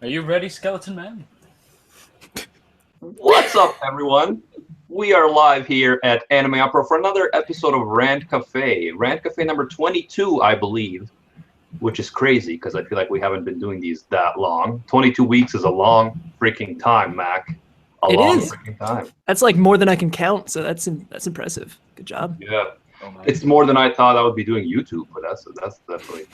Are you ready, Skeleton Man? What's up, everyone? We are live here at AnimeUproar for another episode of Rant Café. Rant Café number 22, I believe, which is crazy because I feel like we haven't been doing these that long. 22 weeks is a long freaking time, Mac. It long is. freaking time. That's like more than I can count, so that's impressive. Good job. Yeah. It's more than I thought I would be doing YouTube, but that's definitely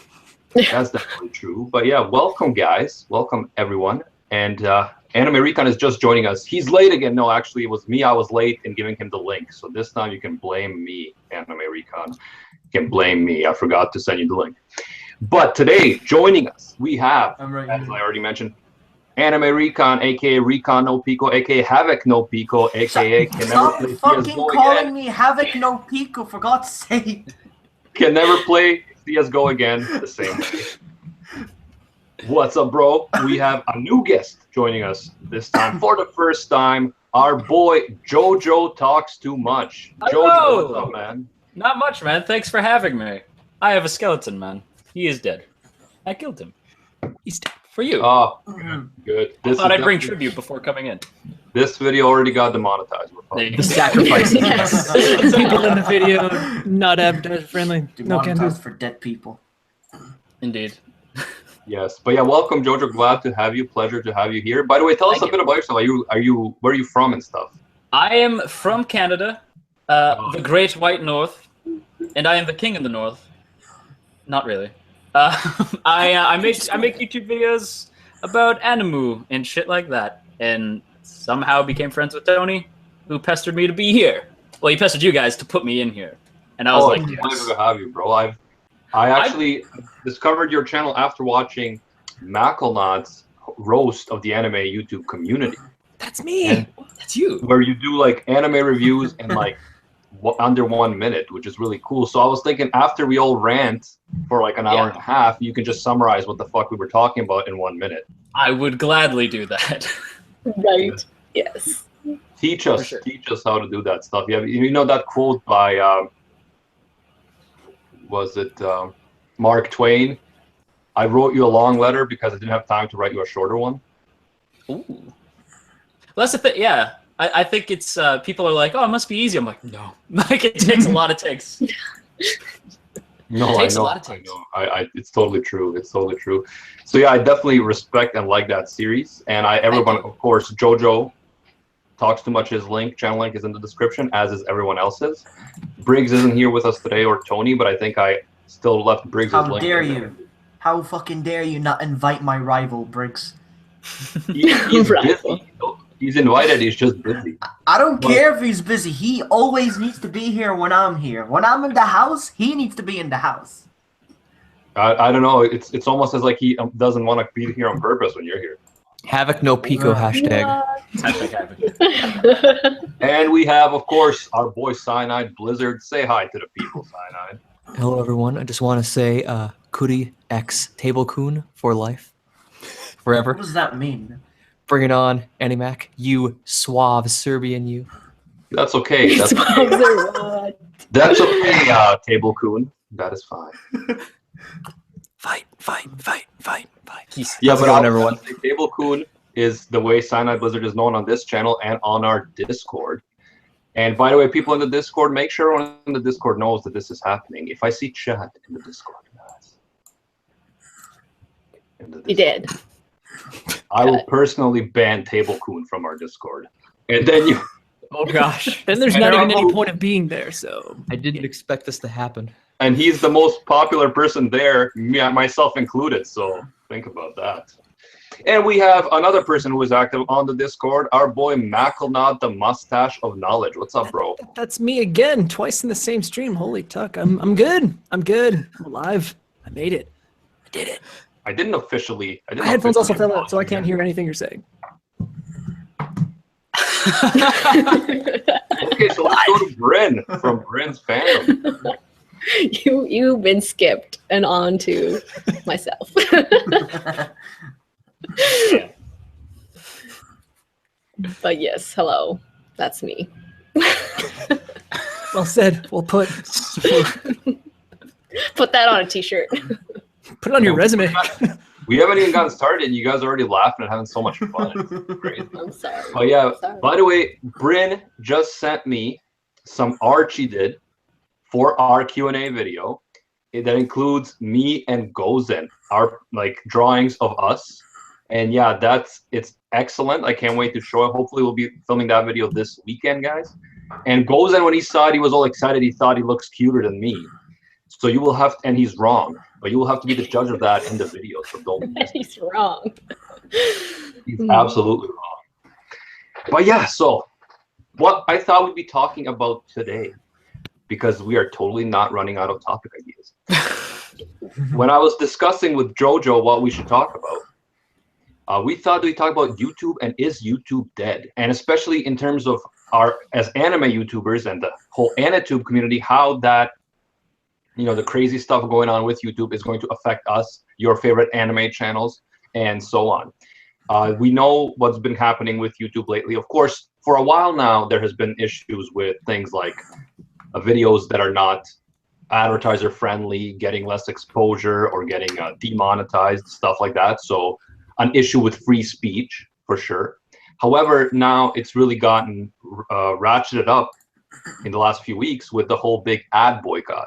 true. But yeah, welcome guys, welcome everyone. And Anime Recon is just joining us. He's late again. No, actually it was me. I was late in giving him the link. So this time you can blame me, Anime Recon. You can blame me. I forgot to send you the link. But today, joining us, we have, as I already mentioned, Anime Recon, aka Recon No Pico, aka Havoc No Pico, aka can never play fucking CSGO calling again. me Havoc No Pico, for God's sake. Can never play CSGO again the same way. What's up, bro? We have a new guest joining us this time for the first time. Our boy JoJo Talks Too Much. Hello. JoJo, what's up, man? Not much, man. Thanks for having me. I have a skeleton, man. He is dead. I killed him. He's dead. For you. Oh, good. I thought I'd bring tribute before coming in. This video already got demonetized. The sacrifice. People in the video not advertiser friendly. No can do. Demonetized for dead people. Indeed. Yes, but yeah, welcome, JoJo. Glad to have you. Pleasure to have you here. By the way, tell us a bit about yourself. Where are you from and stuff? I am from Canada, the Great White North, and I am the king in the North. Not really. I make YouTube videos about anime and shit like that, and somehow became friends with Tony, who pestered me to be here. Well, he pestered you guys to put me in here, and I was like, "Yes, pleasure to have you, bro." I actually discovered your channel after watching Macklenot's roast of the anime YouTube community. That's me. And that's you. Where you do like anime reviews in like under 1 minute, which is really cool. So I was thinking after we all rant for like an hour and a half, you can just summarize what the fuck we were talking about in 1 minute. I would gladly do that. Right. Yes. Teach us how to do that stuff. You know that quote by was it Mark Twain? I wrote you a long letter because I didn't have time to write you a shorter one. Ooh. Well, that's the thing. Yeah. I think it's people are like, oh, it must be easy. I'm like, no, like it takes a lot of takes. No, it takes I know, a lot of takes. I know. It's totally true. It's totally true. So yeah, I definitely respect and like that series. And everyone, of course, JoJo Talks Too Much. His channel link is in the description, as is everyone else's. Briggs isn't here with us today, or Tony, but I think I still left Briggs' link. How dare you? How fucking dare you not invite my rival, Briggs? He's busy. He's invited, he's just busy. I don't care if he's busy. He always needs to be here when I'm here. When I'm in the house, he needs to be in the house. I don't know. It's almost as like he doesn't want to be here on purpose when you're here. Havoc No Pico hashtag. And we have, of course, our boy Cyanide Blizzard. Say hi to the people, Cyanide. Hello, everyone. I just want to say, Kuri X Table Kun for life. Forever. What does that mean? Bring it on, Animac. You suave Serbian, you. That's okay. That's okay. That's okay, Table Kun. That is fine. Fight. Yeah, but everyone. Table Kun is the way Cyanide Blizzard is known on this channel and on our Discord. And by the way, people in the Discord, make sure everyone in the Discord knows that this is happening. If I see chat in the Discord, guys. You did. I will personally ban Table Kun from our Discord. And then you... Oh gosh. Then there's not even any point of being there, so... I didn't expect this to happen. And he's the most popular person there, myself included, so think about that. And we have another person who is active on the Discord, our boy Macklenot, the mustache of knowledge. What's up, bro? That's me again, twice in the same stream. Holy tuck. I'm good. I'm alive. I made it. I did it. I didn't officially. My headphones also fell out, so I can't hear anything you're saying. Okay, so let's go to Bryn from Bryn's Fandom. You've been skipped and on to myself. But yes, hello. That's me. Well said. Well put. Put that on a t-shirt. Put it on your resume. We haven't even gotten started, and you guys are already laughing and having so much fun. It's great. I'm sorry. Oh yeah. Sorry. By the way, Bryn just sent me some art she did for our Q&A video. That includes me and Gozen, our like drawings of us. And yeah, it's excellent. I can't wait to show it. Hopefully we'll be filming that video this weekend, guys. And Gozen, when he saw it, he was all excited. He thought he looks cuter than me. So you will have, and he's wrong, but you will have to be the judge of that in the video. So don't miss it. He's wrong. He's absolutely wrong. But yeah, so what I thought we'd be talking about today, because we are totally not running out of topic ideas. When I was discussing with JoJo what we should talk about, we thought we'd talk about YouTube and is YouTube dead? And especially in terms of our, as anime YouTubers and the whole AniTube community, how that, you know, the crazy stuff going on with YouTube is going to affect us, your favorite anime channels, and so on. We know what's been happening with YouTube lately. Of course, for a while now, there has been issues with things like videos that are not advertiser friendly, getting less exposure or getting demonetized, stuff like that. So an issue with free speech for sure. However, now it's really gotten ratcheted up in the last few weeks with the whole big ad boycott.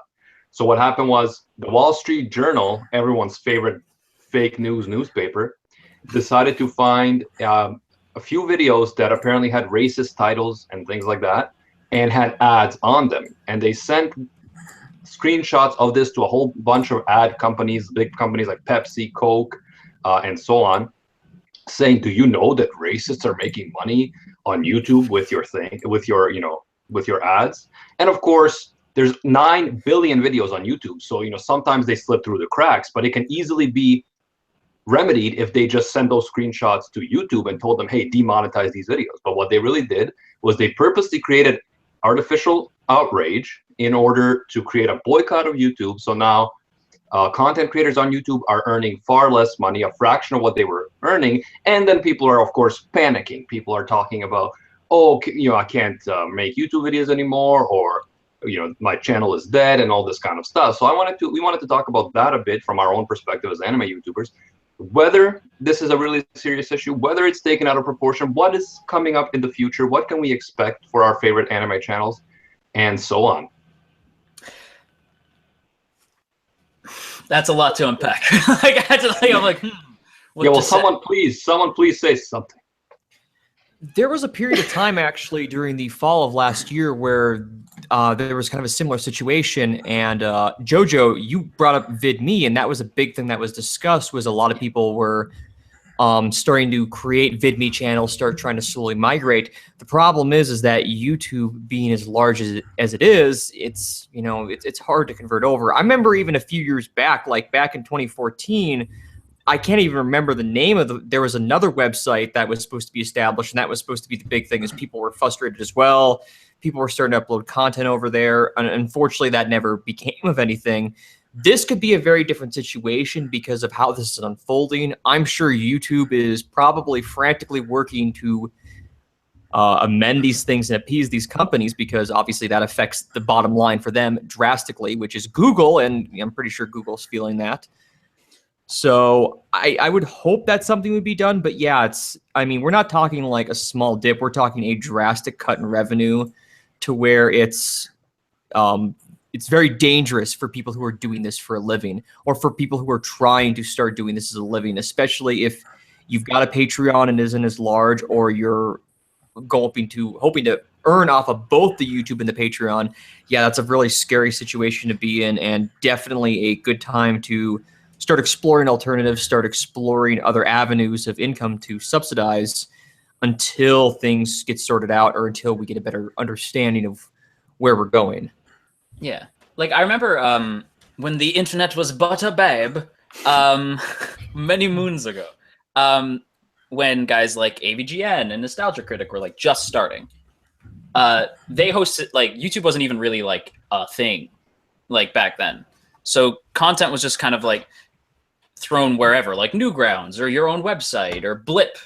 So what happened was the Wall Street Journal, everyone's favorite fake news newspaper, decided to find a few videos that apparently had racist titles and things like that, and had ads on them. And they sent screenshots of this to a whole bunch of ad companies, big companies like Pepsi, Coke, and so on, saying, do you know that racists are making money on YouTube with your thing, with your, you know, with your ads? And of course, there's 9 billion videos on YouTube. So, you know, sometimes they slip through the cracks, but it can easily be remedied if they just send those screenshots to YouTube and told them, hey, demonetize these videos. But what they really did was they purposely created artificial outrage in order to create a boycott of YouTube. So now content creators on YouTube are earning far less money, a fraction of what they were earning. And then people are, of course, panicking. People are talking about, oh, you know, I can't make YouTube videos anymore, or, you know, my channel is dead, and all this kind of stuff. So we wanted to talk about that a bit from our own perspective as anime YouTubers, whether this is a really serious issue, whether it's taken out of proportion, what is coming up in the future, what can we expect for our favorite anime channels, and so on. That's a lot to unpack. Like, I'm like, yeah, well, someone please say something. There was a period of time actually during the fall of last year where there was kind of a similar situation, and JoJo, you brought up VidMe, and that was a big thing that was discussed. Was a lot of people were starting to create VidMe channels, start trying to slowly migrate. The problem is that YouTube, being as large as it is, it's, you know, it's hard to convert over. I remember even a few years back, like back in 2014. I can't even remember the name of there was another website that was supposed to be established, and that was supposed to be the big thing, is people were frustrated as well. People were starting to upload content over there, and unfortunately that never became of anything. This could be a very different situation because of how this is unfolding. I'm sure YouTube is probably frantically working to amend these things and appease these companies, because obviously that affects the bottom line for them drastically, which is Google, and I'm pretty sure Google's feeling that. So I would hope that something would be done, but yeah, I mean, we're not talking like a small dip. We're talking a drastic cut in revenue to where it's very dangerous for people who are doing this for a living, or for people who are trying to start doing this as a living, especially if you've got a Patreon and isn't as large, or you're hoping to earn off of both the YouTube and the Patreon. Yeah, that's a really scary situation to be in, and definitely a good time to start exploring alternatives, start exploring other avenues of income to subsidize until things get sorted out, or until we get a better understanding of where we're going. Yeah. Like, I remember when the internet was but a babe, many moons ago, when guys like AVGN and Nostalgia Critic were like just starting. They hosted, like, YouTube wasn't even really like a thing like back then. So content was just kind of like thrown wherever, like Newgrounds or your own website or Blip,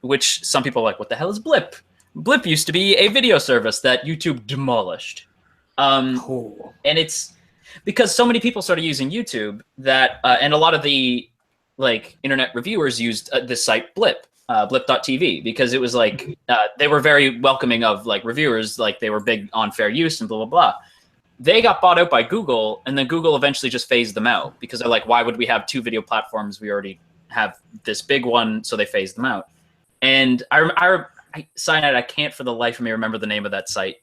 which some people are like, what the hell is Blip? Blip used to be a video service that YouTube demolished. Cool. And it's because so many people started using YouTube that, and a lot of the like internet reviewers used this site Blip, blip.tv, because it was like they were very welcoming of like reviewers, like they were big on fair use and blah blah blah. They got bought out by Google, and then Google eventually just phased them out because they're like, why would we have 2 video platforms? We already have this big one, so they phased them out. And Cyanide, I can't for the life of me remember the name of that site,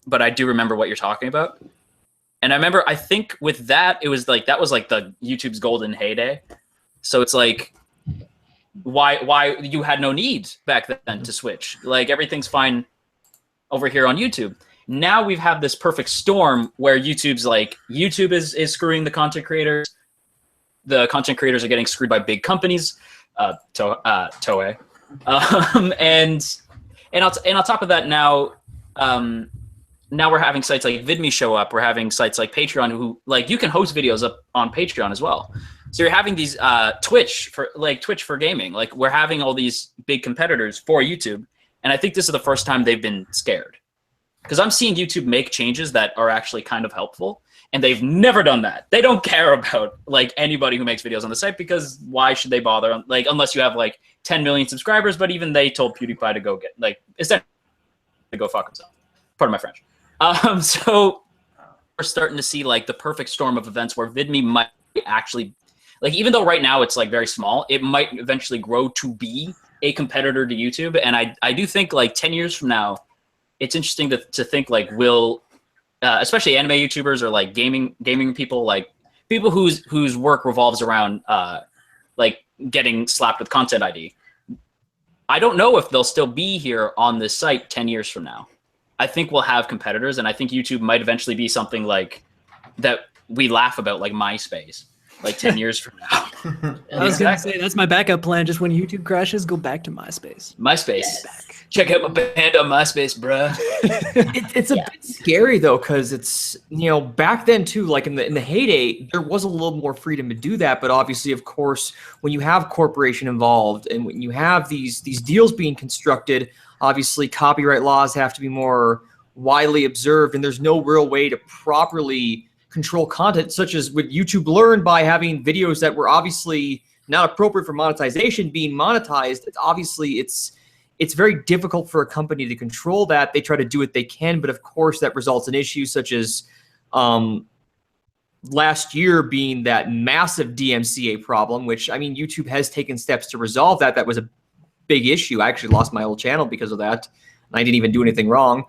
but I do remember what you're talking about. And I remember, I think with that, it was like, that was like the YouTube's golden heyday. So it's like, why you had no need back then to switch? Like everything's fine over here on YouTube. Now we've had this perfect storm where YouTube's like, YouTube is screwing the content creators. The content creators are getting screwed by big companies, Toei. And on top of that, now we're having sites like VidMe show up. We're having sites like Patreon, who like you can host videos up on Patreon as well. So you're having these Twitch for gaming. Like we're having all these big competitors for YouTube, and I think this is the first time they've been scared, because I'm seeing YouTube make changes that are actually kind of helpful, and they've never done that. They don't care about like anybody who makes videos on the site, because why should they bother? Like unless you have like 10 million subscribers, but even they told PewDiePie to go get like essentially to go fuck himself. Pardon my French. So we're starting to see like the perfect storm of events where VidMe might actually, like, even though right now it's like very small, it might eventually grow to be a competitor to YouTube. And I do think like 10 years from now, it's interesting to think like will, especially anime YouTubers or like gaming people, like people whose work revolves around like getting slapped with content ID. I don't know if they'll still be here on this site 10 years from now. I think we'll have competitors, and I think YouTube might eventually be something like that we laugh about, like MySpace, like 10 years from now. I was going to say, that's my backup plan. Just when YouTube crashes, go back to MySpace. MySpace. Check out my band on MySpace, bruh. It's a bit scary though, because it's, you know, back then too, like in the heyday, there was a little more freedom to do that. But obviously, of course, when you have corporation involved and when you have these deals being constructed, obviously copyright laws have to be more widely observed, and there's no real way to properly control content, such as what YouTube learned by having videos that were obviously not appropriate for monetization being monetized. It's very difficult for a company to control that. They try to do what they can, but of course that results in issues such as last year being that massive DMCA problem, which, I mean, YouTube has taken steps to resolve that. That was a big issue. I actually lost my old channel because of that. And I didn't even do anything wrong.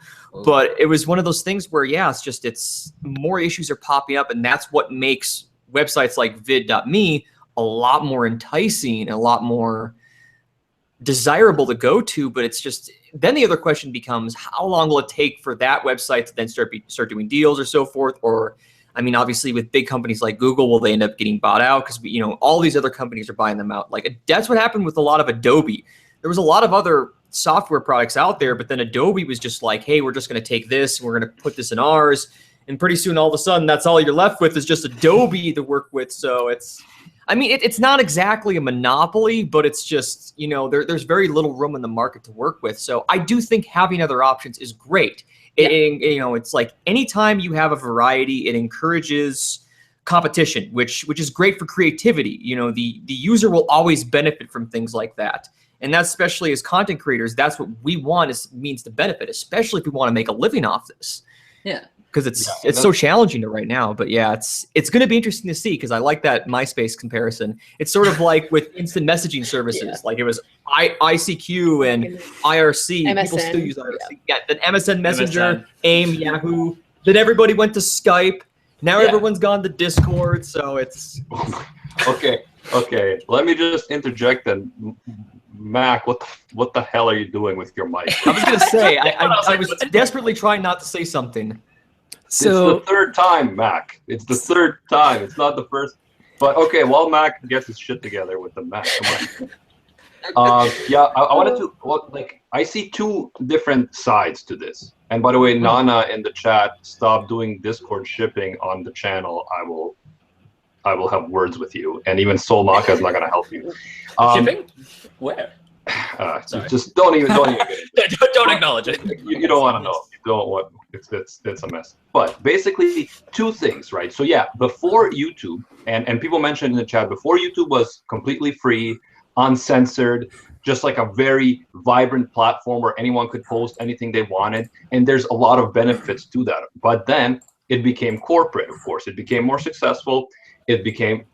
But it was one of those things where, yeah, it's more issues are popping up, and that's what makes websites like vid.me a lot more enticing and a lot more desirable to go to. But it's just, then the other question becomes, how long will it take for that website to then start doing deals or so forth? Or, I mean, obviously with big companies like Google, will they end up getting bought out? Because, you know, all these other companies are buying them out. Like, that's what happened with a lot of Adobe. There was a lot of other software products out there, but then Adobe was just like, hey, we're just going to take this and we're going to put this in ours. And pretty soon, all of a sudden, that's all you're left with is just Adobe to work with. So it's, I mean, it's not exactly a monopoly, but it's just, you know, there's very little room in the market to work with. So I do think having other options is great. Yeah. You know, it's like anytime you have a variety, it encourages competition, which is great for creativity. You know, the user will always benefit from things like that. And that's, especially as content creators, that's what we want, means to benefit, especially if we want to make a living off this. Yeah. Because it's so challenging right now. But yeah, it's going to be interesting to see, because I like that MySpace comparison. It's sort of like with instant messaging services. Yeah. Like it was ICQ and IRC. MSN. People still use IRC. Yeah, then MSN Messenger, AIM, Yahoo. Then everybody went to Skype. Now everyone's gone to Discord. So it's... Okay. Let me just interject and... Mac, what the hell are you doing with your mic? I was gonna say, I was desperately trying not to say something. So it's the third time, Mac. It's the third time. It's not the first. But okay, while Mac gets his shit together with the Mac. Yeah, I wanted to. Well, like, I see two different sides to this. And by the way, Nana in the chat, stop doing Discord shipping on the channel. I will have words with you, and even Solmaka is not going to help you. Shipping? Where? Just don't even get into it. Don't acknowledge it. You don't want to know. don't want it's a mess. But basically, two things, right? So yeah, before YouTube, and people mentioned in the chat, before YouTube was completely free, uncensored, just like a very vibrant platform where anyone could post anything they wanted, and there's a lot of benefits to that. But then it became corporate, of course. It became more successful. It became,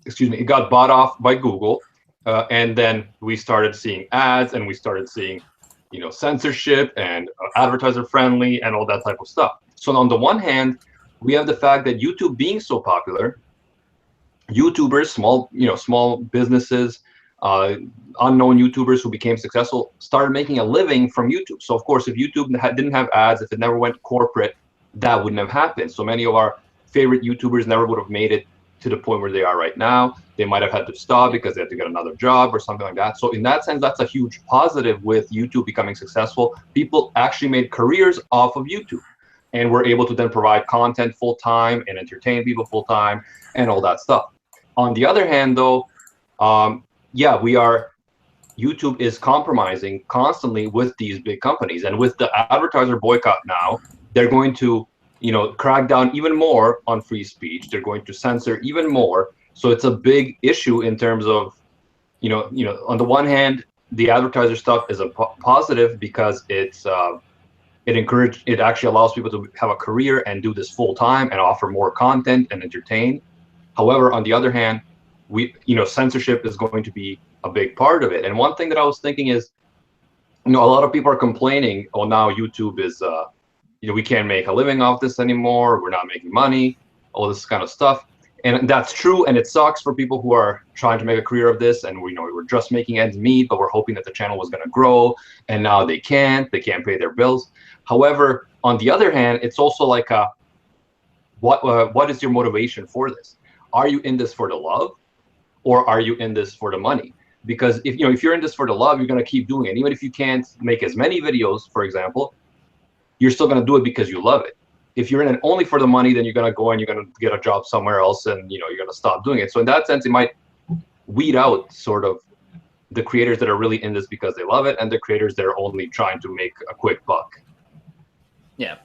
it got bought off by Google, and then we started seeing ads, and we started seeing, censorship and advertiser friendly and all that type of stuff. So on the one hand, we have the fact that YouTube being so popular, YouTubers, small businesses, unknown YouTubers who became successful started making a living from YouTube. So of course, if YouTube didn't have ads, if it never went corporate, that wouldn't have happened. So many of our favorite YouTubers never would have made it to the point where they are right now. They might have had to stop because they had to get another job or something like that. So in that sense, that's a huge positive with YouTube becoming successful. People actually made careers off of YouTube and were able to then provide content full time and entertain people full time and all that stuff. On the other hand, though, yeah, YouTube is compromising constantly with these big companies, and with the advertiser boycott now, they're going to, crack down even more on free speech. They're going to censor even more. So it's a big issue in terms of, on the one hand, the advertiser stuff is a positive because it actually allows people to have a career and do this full time and offer more content and entertain. However, on the other hand, censorship is going to be a big part of it. And one thing that I was thinking is, a lot of people are complaining, oh, now YouTube is, we can't make a living off this anymore. We're not making money, all this kind of stuff. And that's true. And it sucks for people who are trying to make a career of this. And we were just making ends meet, but we're hoping that the channel was going to grow. And now they can't pay their bills. However, on the other hand, it's also like, what is your motivation for this? Are you in this for the love, or are you in this for the money? Because if you're in this for the love, you're going to keep doing it. Even if you can't make as many videos, for example, you're still going to do it because you love it. If you're in it only for the money, then you're going to go and you're going to get a job somewhere else, and you're going to stop doing it. So in that sense, it might weed out sort of the creators that are really in this because they love it, and the creators that are only trying to make a quick buck. Yeah,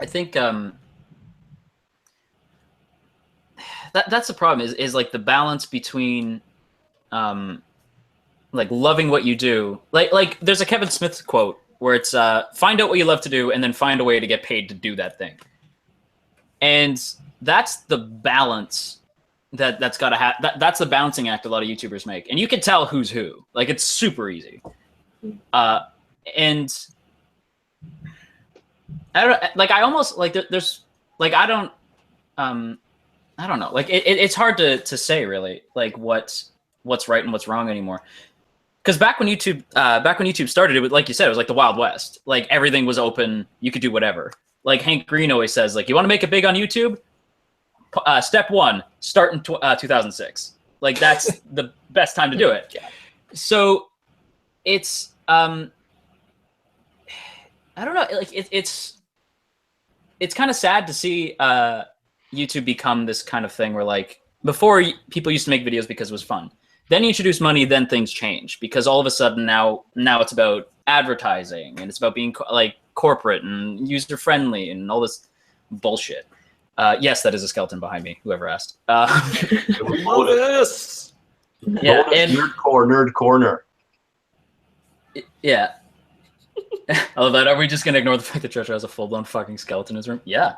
I think that's the problem. Is like the balance between like loving what you do. Like there's a Kevin Smith quote where it's find out what you love to do and then find a way to get paid to do that thing. And that's the balance that's got to have. That's the balancing act a lot of YouTubers make. And you can tell who's who. Like, it's super easy. And I don't like. I almost like. There's like. I don't know. Like it's hard to say really. Like what's right and what's wrong anymore. Because back when YouTube started, it was, like you said, it was like the Wild West. Like everything was open. You could do whatever. Like Hank Green always says, like, you want to make it big on YouTube? Step one, start in 2006. Like that's the best time to do it. Yeah. So it's I don't know. Like it's kind of sad to see YouTube become this kind of thing where, like, before people used to make videos because it was fun. Then you introduce money, then things change because all of a sudden now it's about advertising and it's about being like corporate and user friendly and all this bullshit. Yes, that is a skeleton behind me. Whoever asked. Bonus. Yeah, and nerd corner. Yeah. I love that. Are we just gonna ignore the fact that JoJo has a full-blown fucking skeleton in his room? Yeah,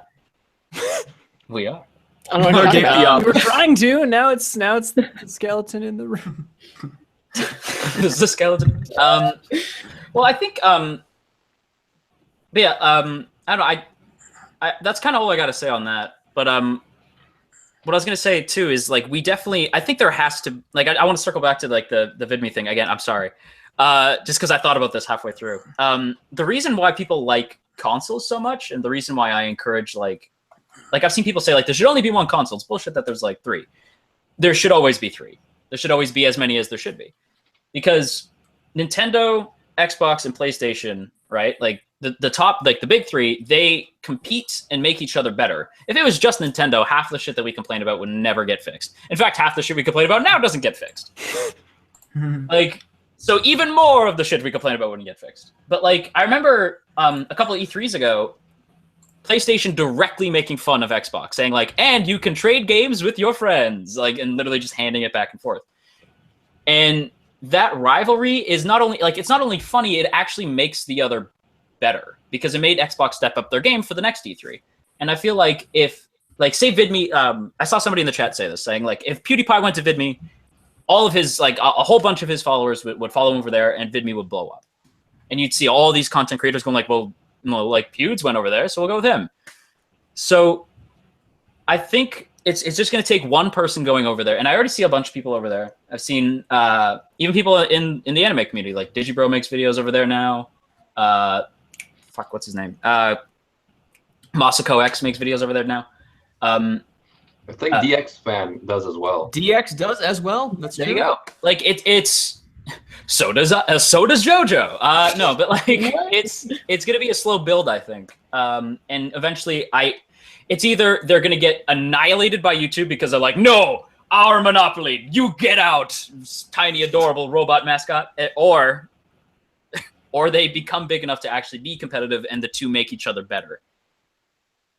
we are. I don't know what you're talking about. We were trying to, and now it's the skeleton in the room. This is the skeleton. Well, I think, but yeah, I don't know. I that's kind of all I got to say on that. But what I was gonna say too is, like, we definitely. I think there has to, like, I want to circle back to like the VidMe thing again. I'm sorry, just because I thought about this halfway through. The reason why people like consoles so much, and the reason why I encourage like I've seen people say, like, there should only be one console. It's bullshit that there's like 3. There should always be 3. There should always be as many as there should be. Because Nintendo, Xbox, and PlayStation, right? Like the top, like the big 3, they compete and make each other better. If it was just Nintendo, half the shit that we complain about would never get fixed. In fact, half the shit we complain about now doesn't get fixed. Like, So even more of the shit we complain about wouldn't get fixed. But like, I remember a couple of E3s ago, PlayStation directly making fun of Xbox, saying like, and you can trade games with your friends, like, and literally just handing it back and forth. And that rivalry is not only like, it's not only funny, it actually makes the other better because it made Xbox step up their game for the next E3. And I feel like if, like, say VidMe, I saw somebody in the chat say this, saying like, if PewDiePie went to VidMe, all of his, like, a whole bunch of his followers would follow him over there, and VidMe would blow up. And you'd see all these content creators going like, well, like Pewds went over there, so we'll go with him. So I think it's just going to take one person going over there, and I already see a bunch of people over there. I've seen even people in the anime community, like Digibro makes videos over there now. Fuck, what's his name? Masako X makes videos over there now. I think DX Fan does as well. DX does as well. That's there true. you go. Like it's so does JoJo. No, but like it's gonna be a slow build, I think. And eventually, it's either they're gonna get annihilated by YouTube because they're like, no, our monopoly, you get out, tiny adorable robot mascot, or they become big enough to actually be competitive, and the two make each other better.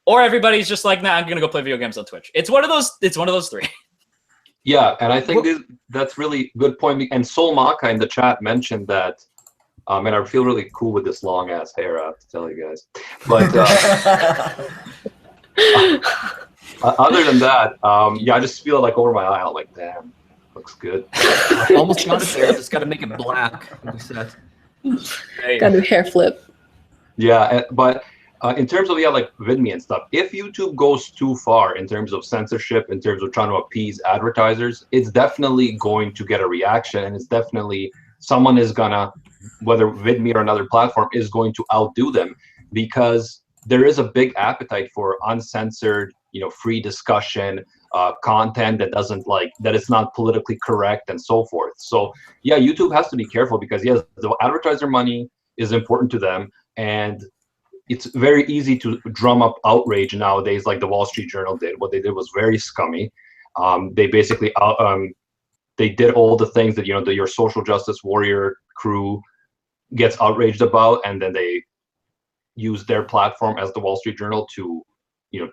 Or everybody's just like, nah, I'm gonna go play video games on Twitch. It's one of those. It's one of those three. Yeah, and I think that's really good point. And Sol Maka in the chat mentioned that, and I feel really cool with this long ass hair. I have to tell you guys. But other than that, yeah, I just feel like over my eye, I'm like, damn, looks good. Almost got it there. Just got to make it black. Got to do hair flip. Yeah, but. In terms of, yeah, like VidMe and stuff, if YouTube goes too far in terms of censorship, in terms of trying to appease advertisers, it's definitely going to get a reaction, and it's definitely someone is gonna, whether VidMe or another platform, is going to outdo them, because there is a big appetite for uncensored, free discussion, content that doesn't that is not politically correct and so forth. So yeah, YouTube has to be careful because yes, the advertiser money is important to them, and it's very easy to drum up outrage nowadays, like the Wall Street Journal did. What they did was very scummy. They basically they did all the things that your social justice warrior crew gets outraged about, and then they use their platform as the Wall Street Journal to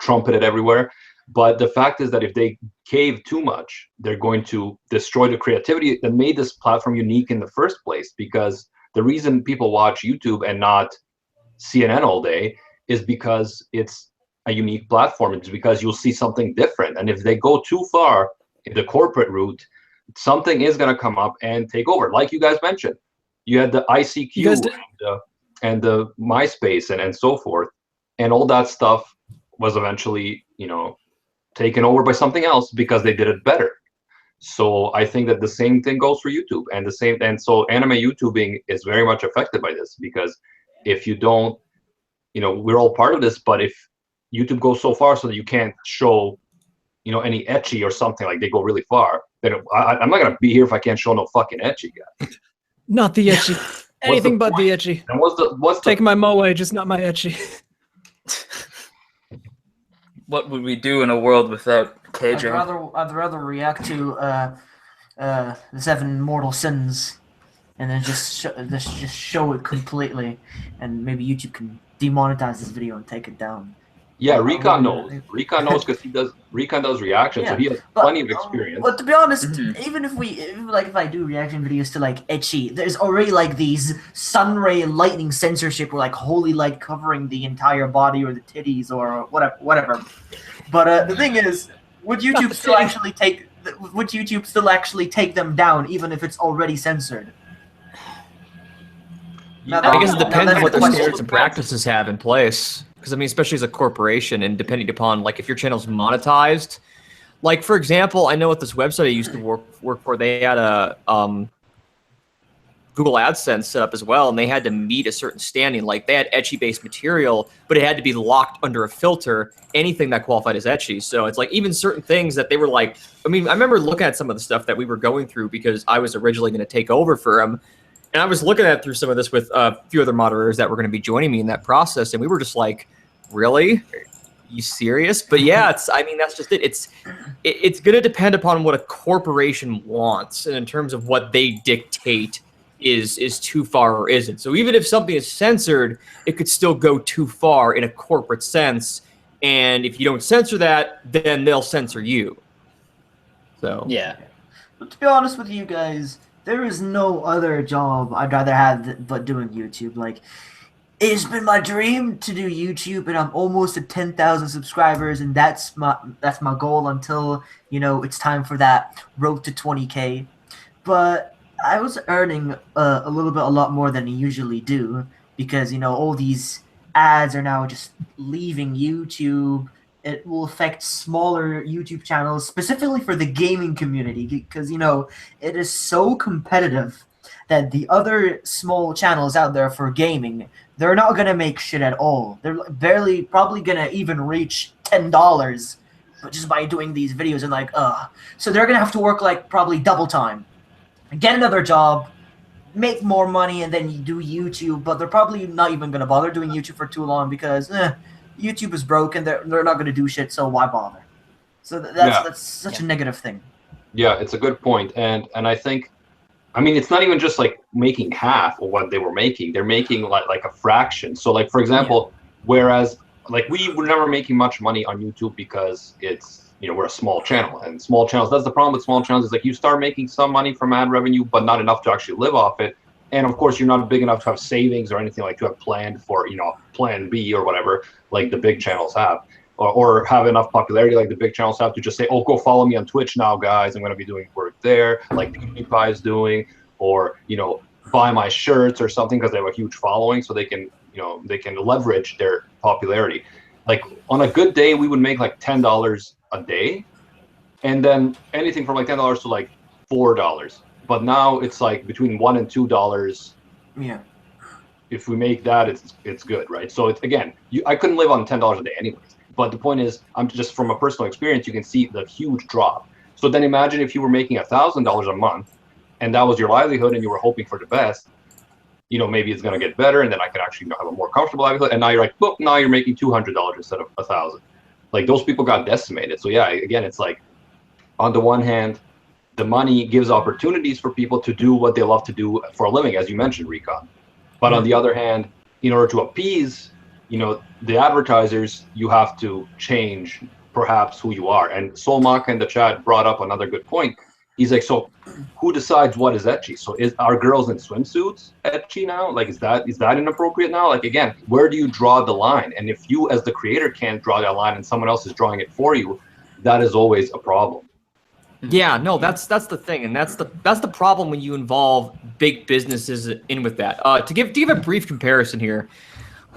trumpet it everywhere. But the fact is that if they cave too much, they're going to destroy the creativity that made this platform unique in the first place. Because the reason people watch YouTube and not CNN all day is because it's a unique platform. It's because you'll see something different. And if they go too far in the corporate route, something is going to come up and take over. Like you guys mentioned, you had the ICQ and the MySpace and so forth. And all that stuff was eventually, taken over by something else because they did it better. So I think that the same thing goes for YouTube, and so anime YouTubing is very much affected by this, because if you don't, we're all part of this, but if YouTube goes so far so that you can't show, any ecchi or something, like they go really far, then I'm not going to be here if I can't show no fucking ecchi, guy. Not the ecchi. Anything but the ecchi. And what's Take my moe, just not my ecchi. What would we do in a world without KJ? I'd rather react to the 7 mortal sins, and then just show it completely, and maybe YouTube can demonetize this video and take it down. Yeah, Recon knows. Recon knows because Recon does reactions, Yeah, so he has plenty of experience. But to be honest, even if I do reaction videos to like ecchi, there's already like these sunray lightning censorship, or like holy light covering the entire body or the titties or whatever. But the thing is, would YouTube still actually take? Would YouTube still actually take them down, even if it's already censored? I guess it depends on what their standards and practices have in place. Because, I mean, especially as a corporation, and depending upon, like, if your channel's monetized. Like, for example, I know at this website I used to work for, they had a Google AdSense set up as well, and they had to meet a certain standing. Like, they had ecchi-based material, but it had to be locked under a filter, anything that qualified as ecchi. So it's like, even certain things that they were like, I mean, I remember looking at some of the stuff that we were going through because I was originally going to take over for them. And I was looking at through some of this with a few other moderators that were going to be joining me in that process, and we were just like, really? Are you serious? But yeah, I mean, that's just it. It's going to depend upon what a corporation wants, and in terms of what they dictate is too far or isn't. So even if something is censored, it could still go too far in a corporate sense. And if you don't censor that, then they'll censor you. So Yeah. But to be honest with you guys, there is no other job I'd rather have but doing YouTube. Like, it's been my dream to do YouTube, and I'm almost at 10,000 subscribers, and that's my goal until, you know, it's time for that road to 20K. But I was earning a lot more than I usually do, because, you know, all these ads are now just leaving YouTube. It will affect smaller YouTube channels, specifically for the gaming community, because, you know, it is so competitive that the other small channels out there for gaming, they're not going to make shit at all. They're probably going to even reach $10 just by doing these videos, and like, so they're going to have to work like probably double time, get another job, make more money, and then you do YouTube, but they're probably not even going to bother doing YouTube for too long because YouTube is broken. They're not going to do shit, so why bother? So that's such a negative thing. Yeah, it's a good point, and I think, I mean, it's not even just like making half of what they were making. They're making like a fraction. So like, for example, whereas like we were never making much money on YouTube because it's, you know, we're a small channel, and small channels, that's the problem with small channels, is like you start making some money from ad revenue, but not enough to actually live off it. And of course, you're not big enough to have savings or anything like to have planned for, you know, plan B or whatever, like the big channels have, or have enough popularity like the big channels have to just say, oh, go follow me on Twitch now, guys. I'm going to be doing work there, like PewDiePie is doing, or, you know, buy my shirts or something because they have a huge following, so they can, you know, they can leverage their popularity. Like on a good day, we would make like $10 a day, and then anything from like $10 to like $4. But now it's like between $1 and $2. Yeah. If we make that, it's good, right? So it's, again, I couldn't live on $10 a day anyways. But the point is, I'm just, from a personal experience, you can see the huge drop. So then imagine if you were making $1,000 a month, and that was your livelihood, and you were hoping for the best. You know, maybe it's gonna get better, and then I can actually have a more comfortable livelihood. And now you're like, boop, now you're making $200 instead of $1,000. Like, those people got decimated. So yeah, again, it's like, on the one hand, the money gives opportunities for people to do what they love to do for a living, as you mentioned, Recon. But on the other hand, in order to appease, you know, the advertisers, you have to change perhaps who you are. And Solmaka in the chat brought up another good point. He's like, so who decides what is ecchi? So are girls in swimsuits ecchi now? Like, is that inappropriate now? Like, again, where do you draw the line? And if you as the creator can't draw that line and someone else is drawing it for you, that is always a problem. yeah, no, that's the thing, and that's the problem when you involve big businesses in with that. To give a brief comparison here,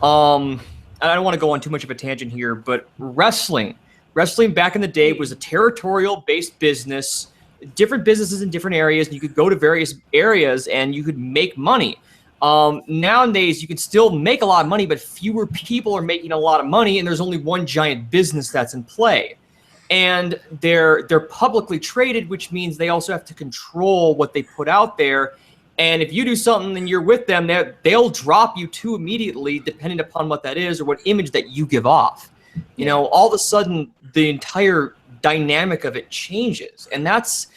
and I don't want to go on too much of a tangent here, but wrestling back in the day was a territorial-based business, different businesses in different areas, and you could go to various areas and you could make money. Nowadays, you can still make a lot of money, but fewer people are making a lot of money, and there's only one giant business that's in play. And they're publicly traded, which means they also have to control what they put out there. And if you do something and you're with them, they'll drop you too immediately, depending upon what that is or what image that you give off. You know, all of a sudden, the entire dynamic of it changes. And that's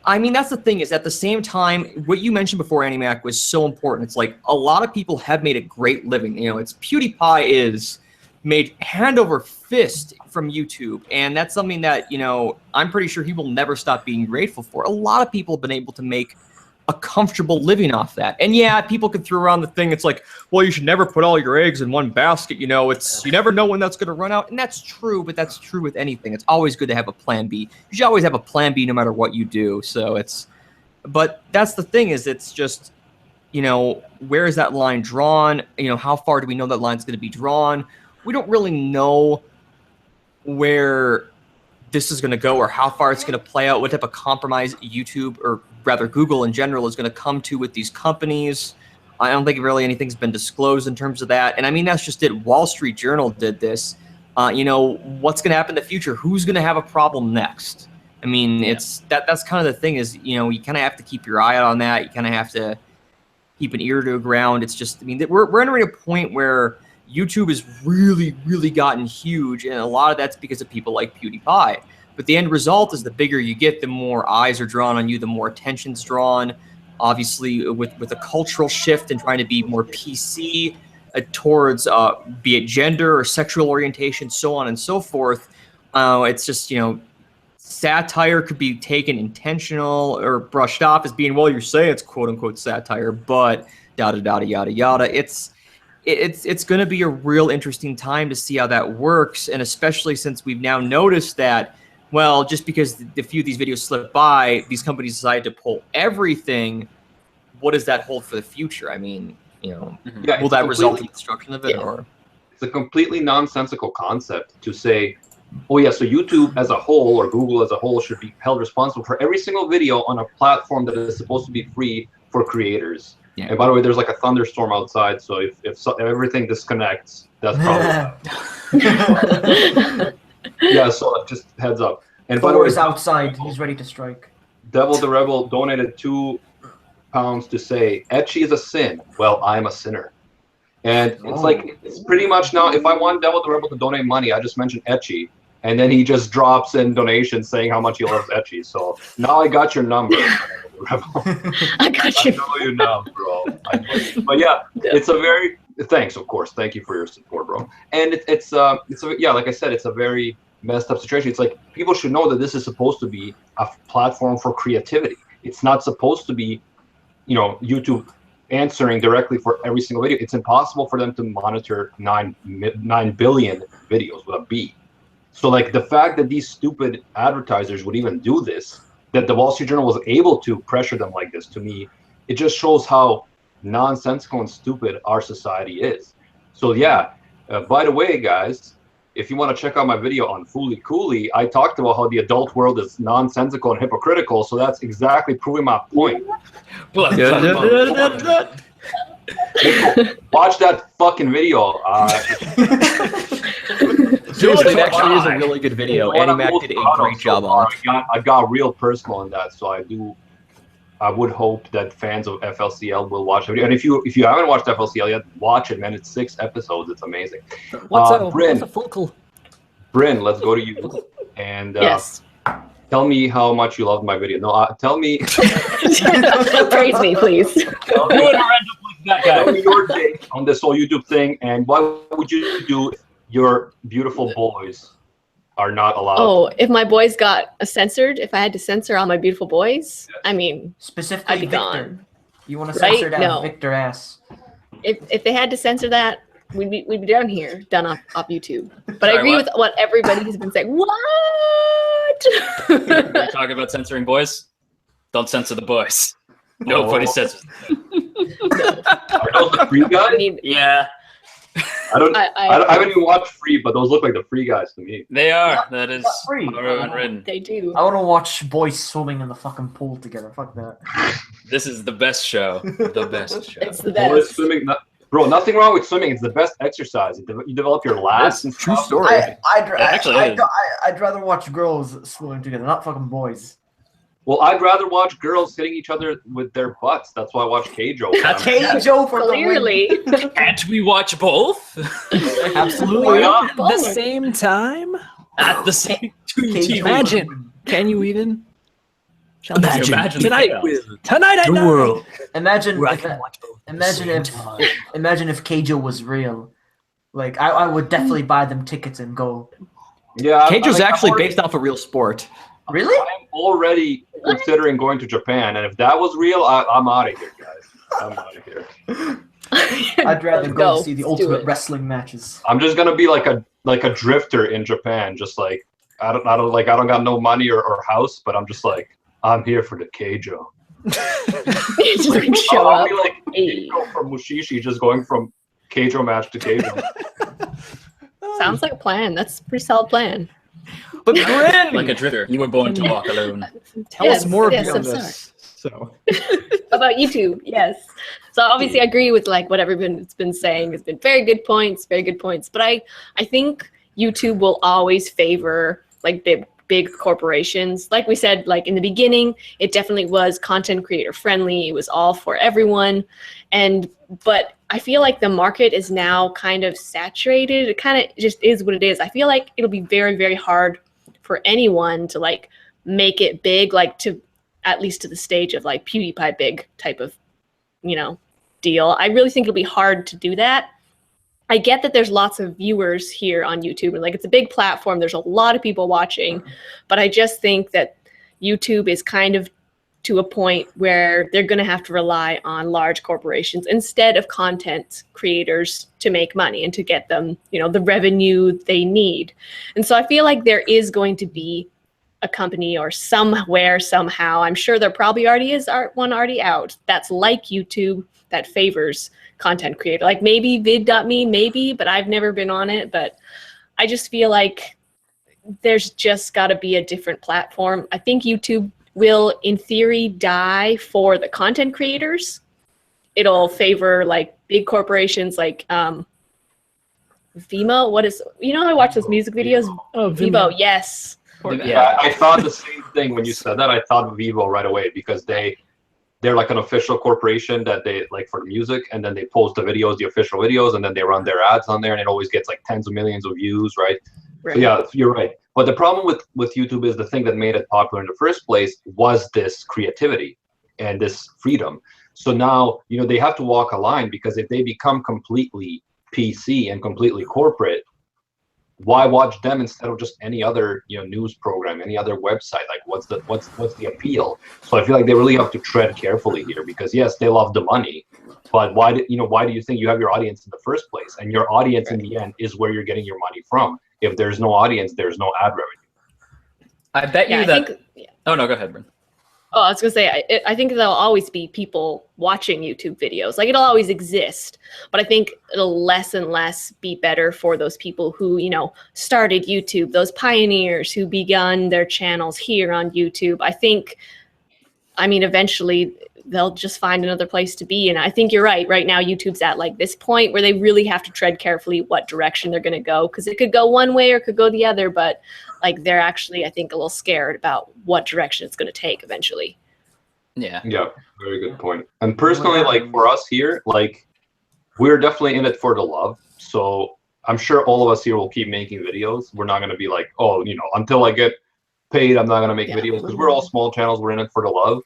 the thing, is at the same time, what you mentioned before, AnimeUproar, was so important. It's like a lot of people have made a great living. You know, it's PewDiePie is made hand over fist from YouTube, and that's something that, you know, I'm pretty sure he will never stop being grateful for. A lot of people have been able to make a comfortable living off that. And yeah, people could throw around the thing, it's like, well, you should never put all your eggs in one basket, you know, it's, you never know when that's going to run out. And that's true, but that's true with anything. It's always good to have a plan B. You should always have a plan B no matter what you do. So but that's the thing, is it's just, you know, where is that line drawn? You know, how far do we know that line's going to be drawn? We don't really know where this is going to go or how far it's going to play out, what type of compromise YouTube, or rather Google in general, is going to come to with these companies. I don't think really anything's been disclosed in terms of that. And I mean, that's just it. Wall Street Journal did this. You know, what's going to happen in the future? Who's going to have a problem next? I mean, that's kind of the thing, is, you know, you kind of have to keep your eye out on that. You kind of have to keep an ear to the ground. It's just, I mean, we're entering a point where YouTube has really, really gotten huge, and a lot of that's because of people like PewDiePie. But the end result is, the bigger you get, the more eyes are drawn on you, the more attention's drawn. obviously with a cultural shift and trying to be more PC towards be it gender or sexual orientation, so on and so forth. It's just, satire could be taken intentional or brushed off as being, well, you're saying it's quote unquote satire, but yada yada. It's going to be a real interesting time to see how that works, and especially since we've now noticed that, well, just because a few of these videos slip by, these companies decide to pull everything. What does that hold for the future? I mean, will that result in the destruction of it, or? It's a completely nonsensical concept to say, oh yeah, so YouTube as a whole or Google as a whole should be held responsible for every single video on a platform that is supposed to be free for creators. Yeah. And by the way, there's like a thunderstorm outside, so if everything disconnects, that's probably yeah. So just heads up. And by the way, is outside. He's ready to strike. Devil the Rebel donated £2 to say etchy is a sin. Well, I'm a sinner. And it's like, it's pretty much now, if I want Devil the Rebel to donate money, I just mention etchy, and then he just drops in donations saying how much he loves etchy. So now I got your number, Rebel. I got you. I know you now, bro. But yeah, it's a very, thanks, of course. Thank you for your support, bro. And it's yeah, like I said, it's a very messed up situation. It's like, people should know that this is supposed to be a platform for creativity. It's not supposed to be, YouTube answering directly for every single video. It's impossible for them to monitor 9 billion videos with a B. So like the fact that these stupid advertisers would even do this, that the Wall Street Journal was able to pressure them like this, to me, it just shows how nonsensical and stupid our society is. So yeah, by the way, guys, if you want to check out my video on Fooly Cooley, I talked about how the adult world is nonsensical and hypocritical, so that's exactly proving my point. Watch that fucking video. Seriously, it actually is a really good video. AnimeUproar did a great job on it. I got real personal in that, so I would hope that fans of FLCL will watch the video. And if you haven't watched FLCL yet, watch it, man. It's 6 episodes. It's amazing. What's a focal? Bryn, let's go to you. And yes. Tell me how much you loved my video. No, tell me. Praise me, please. Tell me your take on this whole YouTube thing, and what would you do if your beautiful boys are not allowed? Oh, if my boys got censored, if I had to censor all my beautiful boys, yes. I mean, specifically I'd be Victor. Gone. You want to censor that Victor ass? If they had to censor that, we'd be down here, done off YouTube. But I agree with what everybody has been saying. What? You're talking about censoring boys? Don't censor the boys. Nobody censors them. Are those the free guys? Yeah. I haven't even watched Free, but those look like the free guys to me. They are. That is free. Unwritten. They do. I want to watch boys swimming in the fucking pool together. Fuck that. This is the best show. The best show. It's the best. Boys swimming, bro, nothing wrong with swimming. It's the best exercise. You develop your lats and true stuff. story. I'd rather watch girls swimming together, not fucking boys. Well, I'd rather watch girls hitting each other with their butts. That's why I watch Keijo. Keijo for clearly. Can't we watch both? Absolutely. At the same time? At the same time. Imagine. Can you even? Imagine tonight I know. World. Imagine if Keijo was real. Like I would definitely buy them tickets and go. Yeah, Keijo's actually based off a real sport. Really? I'm already considering going to Japan, and if that was real, I'm out of here, guys. I'm out of here. I'd rather go see the ultimate wrestling matches. I'm just gonna be like a drifter in Japan, just like I don't got no money or house, but I'm just like, I'm here for the Keijo. You just like show up. I'll be like Keijo from Mushishi, just going from Keijo match to Keijo. Sounds like a plan. That's a pretty solid plan. But Bryn, like a drifter, you were born to walk alone. Tell us more about this. So about YouTube, yes. So obviously I agree with like what everyone's been saying. It's been very good points. But I think YouTube will always favor like the big corporations. Like we said, like in the beginning, it definitely was content creator friendly. It was all for everyone. But I feel like the market is now kind of saturated. It kind of just is what it is. I feel like it'll be very, very hard for anyone to like make it big, like to at least to the stage of like PewDiePie big type of, you know, deal. I really think it'll be hard to do that. I get that there's lots of viewers here on YouTube, and like it's a big platform. There's a lot of people watching, but I just think that YouTube is kind of to a point where they're going to have to rely on large corporations instead of content creators to make money and to get them, you know, the revenue they need. And so I feel like there is going to be a company or somewhere, somehow, I'm sure there probably already is one already out that's like YouTube that favors content creator. Like maybe vid.me, maybe, but I've never been on it. But I just feel like there's just got to be a different platform. I think YouTube will, in theory, die for the content creators. It'll favor like big corporations like Vimeo. What is, you know, I watch those music videos. Oh, Vimeo, yes. Yeah, I thought the same thing when you said that. I thought of Vivo right away because they're like an official corporation that they like for the music, and then they post the videos, the official videos, and then they run their ads on there, and it always gets like tens of millions of views, right? So yeah, you're right. But the problem with YouTube is the thing that made it popular in the first place was this creativity and this freedom. So now, you know, they have to walk a line, because if they become completely PC and completely corporate, why watch them instead of just any other, you know, news program, any other website? Like what's the appeal? So I feel like they really have to tread carefully here, because yes, they love the money, but why do you think you have your audience in the first place? And your audience in the end is where you're getting your money from. If there's no audience, there's no ad revenue. I bet you that. Oh no, go ahead, Bryn. Oh, I was gonna say, I think there'll always be people watching YouTube videos. Like it'll always exist, but I think it'll less and less be better for those people who, you know, started YouTube, those pioneers who begun their channels here on YouTube. I think, I mean, eventually they'll just find another place to be. And I think you're right. Right now, YouTube's at like this point where they really have to tread carefully what direction they're going to go, because it could go one way or it could go the other. But like they're actually, I think, a little scared about what direction it's going to take eventually. Yeah. Yeah, very good point. And personally, like for us here, like we're definitely in it for the love. So I'm sure all of us here will keep making videos. We're not going to be like, oh, you know, until I get paid, I'm not going to make videos, because we're all small channels. We're in it for the love.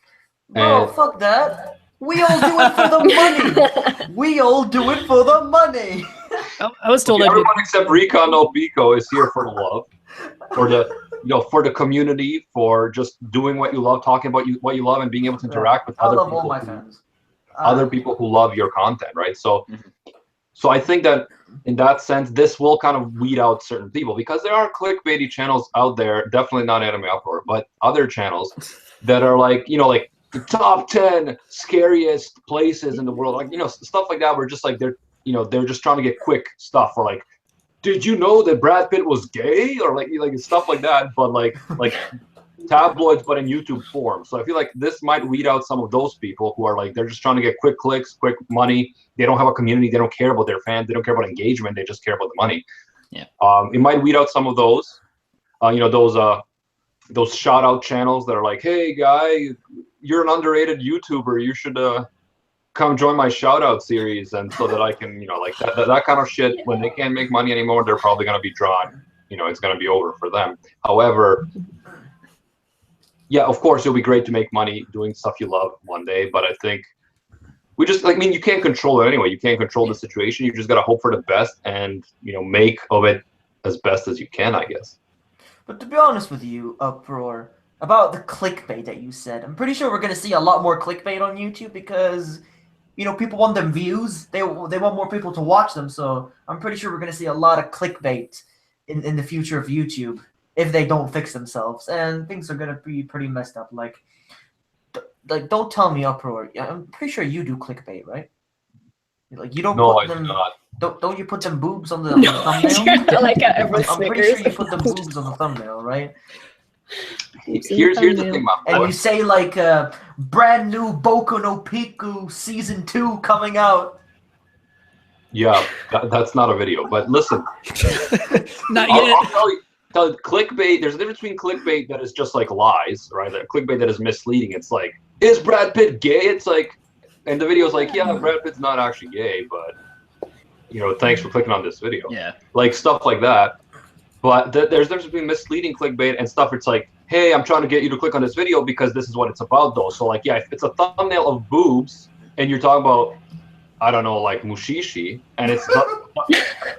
Oh, fuck that. We all do it for the money. We all do it for the money. I was told everyone except Recon No Pico is here for the love, for the, you know, for the community, for just doing what you love, talking about what you love, and being able to interact with other people. All my fans. Other people who love your content, right? So, so I think that in that sense, this will kind of weed out certain people, because there are clickbaity channels out there, definitely not AnimeUproar, but other channels that are like, you know, like the top 10 scariest places in the world, like, you know, stuff like that. Where just like they're just trying to get quick stuff, or like, did you know that Brad Pitt was gay, or like stuff like that, but like tabloids, but in YouTube form. So I feel like this might weed out some of those people who are like, they're just trying to get quick clicks, quick money. They don't have a community. They don't care about their fans. They don't care about engagement. They just care about the money. Yeah. It might weed out some of those, you know, those shout out channels that are like, hey guy, you're an underrated YouTuber. You should come join my shout out series, and so that I can, you know, like that kind of shit. When they can't make money anymore, they're probably going to be drawn, you know, it's going to be over for them. However, yeah, of course, it'll be great to make money doing stuff you love one day, but I think we just, like, I mean, you can't control it anyway. You can't control the situation. You just got to hope for the best and, you know, make of it as best as you can, I guess. But to be honest with you, Uproar, about the clickbait that you said, I'm pretty sure we're going to see a lot more clickbait on YouTube, because, you know, people want them views. They want more people to watch them. So I'm pretty sure we're going to see a lot of clickbait in the future of YouTube if they don't fix themselves. And things are going to be pretty messed up. Like don't tell me, Uproar. I'm pretty sure you do clickbait, right? Like, you don't put them... Don't you put them boobs on the thumbnail? Like I'm pretty sure you put them boobs on the thumbnail, right? Here's the thing, man. And you say like brand new Boku no Pico season 2 coming out. Yeah, that's not a video. But listen, not yet. I'll tell you, clickbait. There's a difference between clickbait that is just like lies, right? That clickbait that is misleading. It's like, is Brad Pitt gay? It's like, and the video's like, yeah, Brad Pitt's not actually gay, but, you know, thanks for clicking on this video. Yeah. Like stuff like that. But there's a difference between misleading clickbait and stuff. It's like, hey, I'm trying to get you to click on this video because this is what it's about, though. So, like, yeah, if it's a thumbnail of boobs and you're talking about, I don't know, like Mushishi, and it's a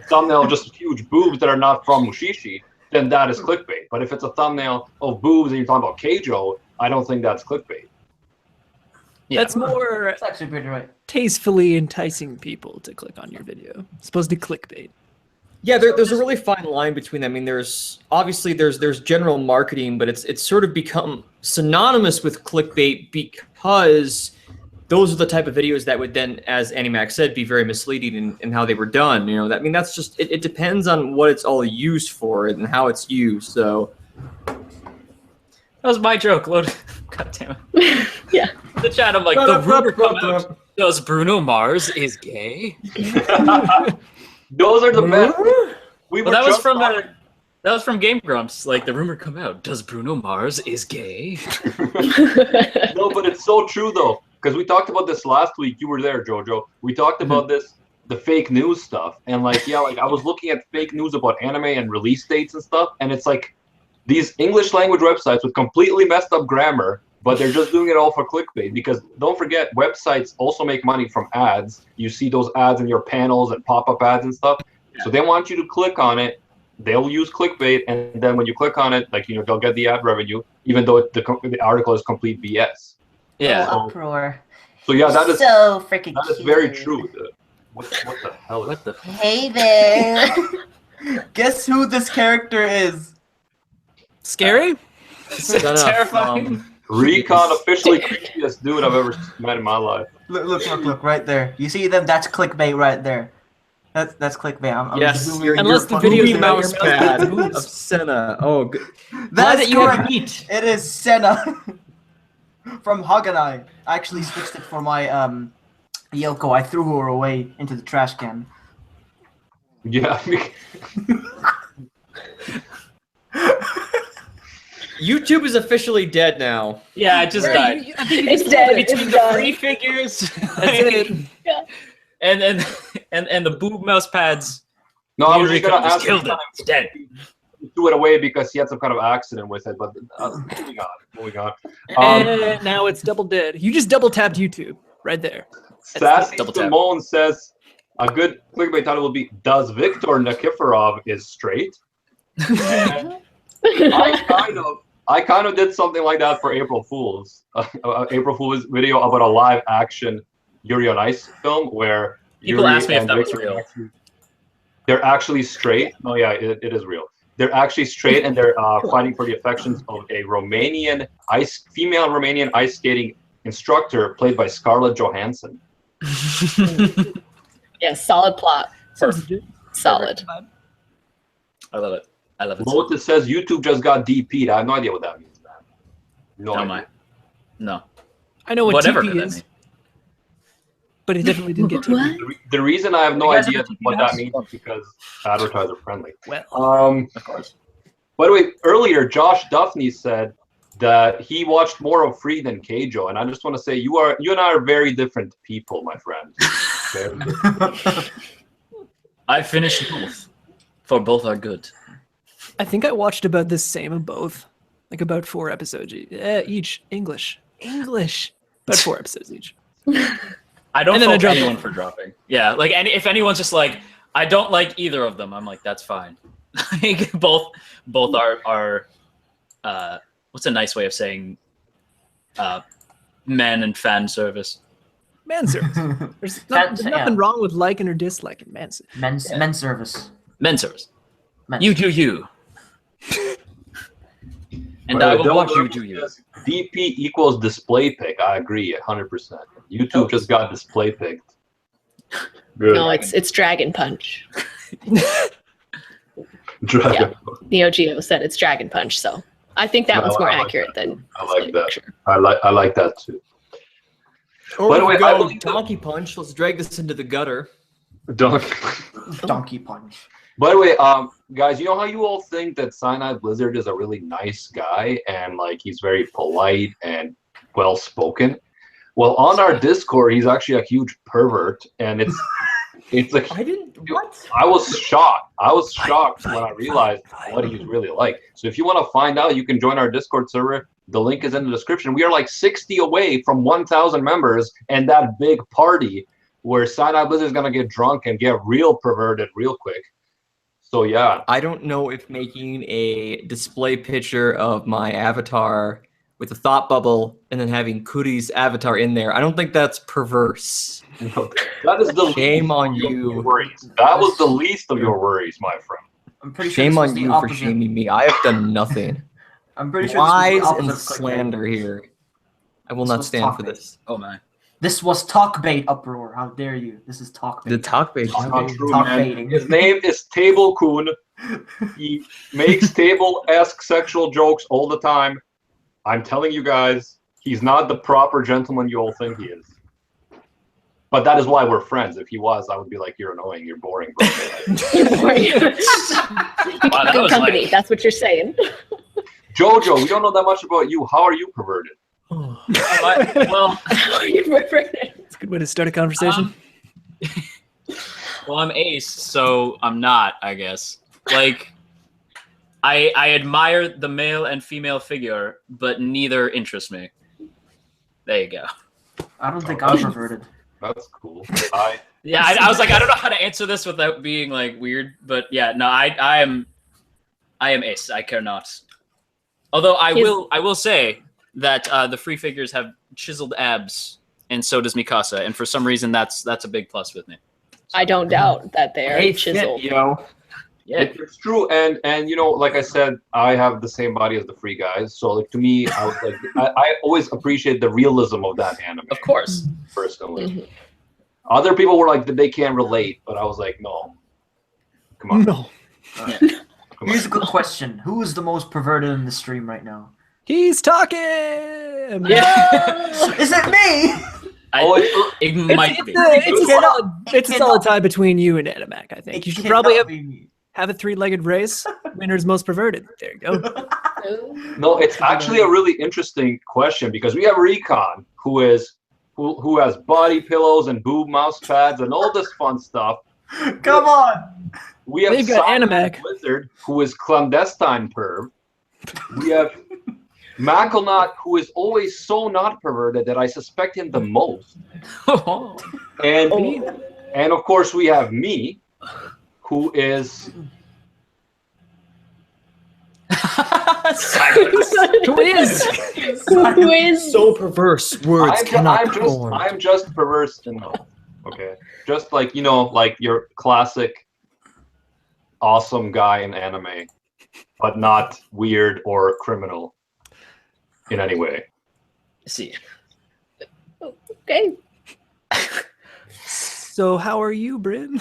thumbnail of just huge boobs that are not from Mushishi, then that is clickbait. But if it's a thumbnail of boobs and you're talking about Keijo, I don't think that's clickbait. Yeah. That's more That's actually pretty right. tastefully enticing people to click on your video. It's supposed to clickbait. Yeah, there's a really fine line between them. I mean, there's general marketing, but it's sort of become synonymous with clickbait because those are the type of videos that would then, as Animax said, be very misleading in how they were done. You know, I mean, that's just it depends on what it's all used for and how it's used. So That was my joke. Load. God damn it. Yeah. The chat, I'm like, the rumor come out. Does Bruno Mars is gay? Those are the best. We Well, were that was just from talking- that was from Game Grumps. Like, the rumor come out. Does Bruno Mars is gay? No, but it's so true though, because we talked about this last week. You were there, Jojo. We talked about this, the fake news stuff, and like, yeah, like I was looking at fake news about anime and release dates and stuff, and it's like these English language websites with completely messed up grammar, but they're just doing it all for clickbait. Because don't forget, websites also make money from ads. You see those ads in your panels and pop-up ads and stuff. So they want you to click on it. They'll use clickbait, and then when you click on it, like, you know, they'll get the ad revenue, even though the article is complete BS. Yeah. Oh, uproar. So yeah, that is So freaking that is cute. very true. What the hell is What the? Hey there. Guess who this character is? Scary? Terrifying. Recon officially creepiest dude I've ever met in my life. Look, right there. You see them? That's clickbait right there. That's clickbait. I'm yes, zooming your Unless the fucking- video's movie about mouse your mouse pad boobs. of Senna. Oh, good. That's that you have correct. meat. It is Senna from Haganai. I actually switched it for my Yoko. I threw her away into the trash can. Yeah. YouTube is officially dead now. Yeah, it just died. It's dead. It's Between the done. free figures That's it. and the boob mouse pads, No, I was just Recon gonna ask killed him it. It's dead. he threw it away because he had some kind of accident with it. But moving on. And now it's double dead. You just double tapped YouTube right there. Sassy double tap. Simone says a good clickbait title would be "Does Viktor Nikiforov is straight?" And I kind of did something like that for April Fool's. April Fool's video about a live action Yuri on Ice film where People Yuri asked me if and that was Viktor real. they're actually straight. Oh yeah, it is real. They're actually straight, and they're fighting for the affections of a female Romanian ice skating instructor played by Scarlett Johansson. Yeah, solid plot. Sounds legit. Solid. I love it. I love it. Lotus says YouTube just got DP'd. I have no idea what that means, man. No Oh idea. my. No. I know what Whatever TP that is, means. but it definitely didn't get TP. What? The reason I have no You guys idea have a TV what house? that means is because advertiser friendly. Well, Of course. By the way, earlier Josh Duffney said that he watched more of Free than Keijo, and I just want to say you and I are very different people, my friend. Very different. I finished both, for both are good. I think I watched about the same of both, like about 4 episodes each. English. About 4 episodes each. I don't And then I fault dropped anyone it. for dropping. Yeah, like if anyone's just like, I don't like either of them, I'm like, that's fine. Like, both are what's a nice way of saying men and fan service? Man service. There's That's- nothing yeah. wrong with liking or disliking man service. Men's service. Men service. Men's. You do you. And But I will Dylan watch you Murphy do you. says DP equals display pic. I agree 100%. YouTube just got display picked. Good. No, it's Dragon Punch. Dragon. Neo Geo said it's Dragon Punch, so I think that No, one's more I like accurate that. than I like display that. picture. I like that too. Or By the we way, go I believe that- Donkey Punch. Let's drag this into the gutter. Donkey punch. By the way, guys, you know how you all think that Cyanide Blizzard is a really nice guy and like he's very polite and well spoken? Well, on our Discord, he's actually a huge pervert, and it's It's like I didn't. What? I was shocked. I was shocked when I realized what he's really like. So if you want to find out, you can join our Discord server. The link is in the description. We are like 60 away from 1,000 members and that big party where Cyanide Blizzard is gonna get drunk and get real perverted real quick. So yeah. I don't know if making a display picture of my avatar with a thought bubble and then having Kuri's avatar in there, I don't think that's perverse. That is the Shame on least of you. your worries. That was the least of your worries, my friend. I'm pretty sure Shame this was on the you for opposite. shaming me. I have done nothing. I'm pretty sure Lies this was the and opposite of clickbait. slander here. I will This not was stand for talkbait. this. Oh my. This was talkbait uproar. How dare you? This is talkbait. The talk page. It's not true, Talk man. baiting. His name is Table Kun. He makes table-esque sexual jokes all the time. I'm telling you guys, he's not the proper gentleman you all think he is. But that is why we're friends. If he was, I would be like, you're annoying, you're boring, bro. Wow, that Good was company. like- That's what you're saying. JoJo, we don't know that much about you. How are you perverted? well, It's a good way to start a conversation. well, I'm ace, so I'm not, I guess. Like, I admire the male and female figure, but neither interests me. There you go. I don't think I'm perverted. That's cool. Yeah, I was like, I don't know how to answer this without being like weird, but yeah, no, I am ace. I care not. Although I will say that the free figures have chiseled abs, and so does Mikasa, and for some reason that's a big plus with me. I don't doubt that they are Hey, chiseled. yo. Yeah, It's true, and you know, like I said, I have the same body as the free guys. So like to me, I was like, I always appreciate the realism of that anime. of course. Personally, Mhm. other people were like that they can't relate, but I was like, no, come on, No. come on. Here's a good question. Who is the most perverted in the stream right now? He's talking. Yeah. Is it me? It might be. It's a solid tie between you and Animac, I think. It You should cannot probably be me. have a three-legged race. Winner's most perverted. There you go. No, it's actually a really interesting question because we have Recon, who has body pillows and boob mouse pads and all this fun stuff. Come on. We have They've got Cyanide Animac. Blizzard, who is clandestine perv. We have Macklenot, who is always so not perverted that I suspect him the most. And of course we have me, who is Who is? So perverse. Words cannot form. I'm just perverse enough. Okay. Just like, you know, like your classic awesome guy in anime, but not weird or criminal in any way. See, Okay. So how are you, Bryn?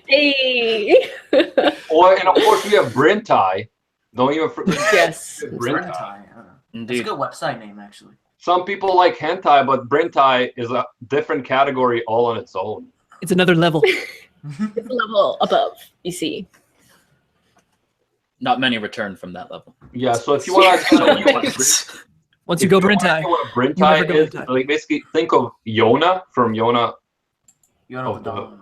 Hey. And of course we have Brintai. Don't even forget Yes. Brintai. That's a indeed. good website name, actually. Some people like hentai, but Brintai is a different category all on its own. It's another level. It's a level above, you see. Not many return from that level. Yeah, so if you want to Once you go Brintai. what a You never Brintai go is, Brintai. like basically think of Yona from Yona You know of the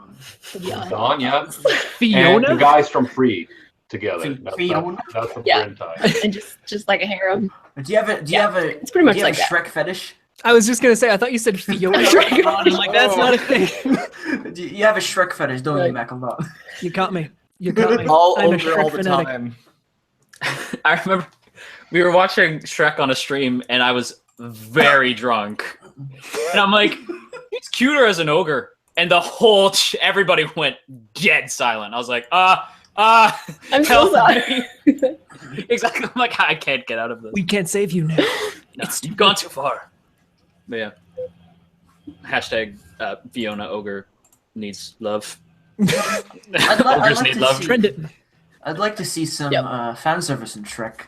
Yeah. Dawn, yeah. And the Fiona? guys from Free together. Fiona? That's a Yeah. Brintai. And just like a harem. Do you have a It's pretty much do you have like a Shrek fetish? I was just going to say, I thought you said Fiona. I'm like, that's not a thing. Do you have a Shrek fetish, don't you, Macklenot? You caught me. You caught me. All I'm a over Shrek all the fanatic. time. I remember we were watching Shrek on a stream, and I was very drunk, and I'm like, "He's cuter as an ogre," and the whole everybody went dead silent. I was like, I'm so help sorry. me." Exactly. I'm like, I can't get out of this. We can't save you now. No, you've gone too far. But yeah. Hashtag Fiona Ogre needs love. I'd Ogres like need to love. see- Trend it. I'd like to see some Yep. fan service in Shrek.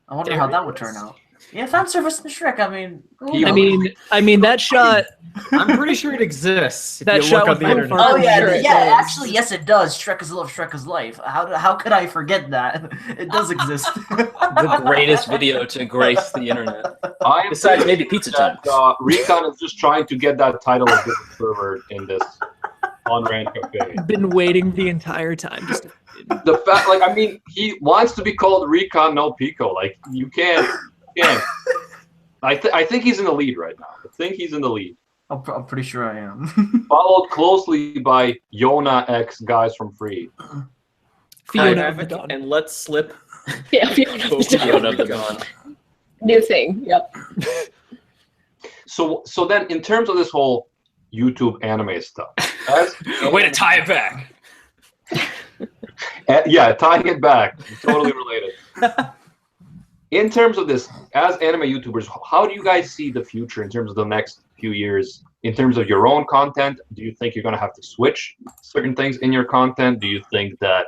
I wonder There how it that would is. turn out. Yeah, fan service in Shrek. I mean, who I knows? mean that shot. I'm pretty sure it exists. If That you shot look with on the Will internet. Ferrell. Oh yeah, sure it yeah. does. Actually, yes, it does. Shrek is love, Shrek is life. How could I forget that? It does exist. The greatest video to grace the internet. I am Besides pretty maybe Pizza sure Time. that Recon is just trying to get that title of good server in this on Rant Cafe. Been waiting the entire time. Just The fact, like, I mean, he wants to be called Recon No Pico. Like, you can't. I think he's in the lead right now. I think he's in the lead. I'm pretty sure I am. Followed closely by Yona X Guys from Free. Fiona of the Dawn. And let's slip. Yeah, Fiona of the Dawn. Fiona of the Dawn. New thing. Yep. So then, in terms of this whole YouTube anime stuff, Way to tie it back. yeah, tying it back, totally related. In terms of this, as anime YouTubers, how do you guys see the future in terms of the next few years? In terms of your own content, do you think you're going to have to switch certain things in your content? Do you think that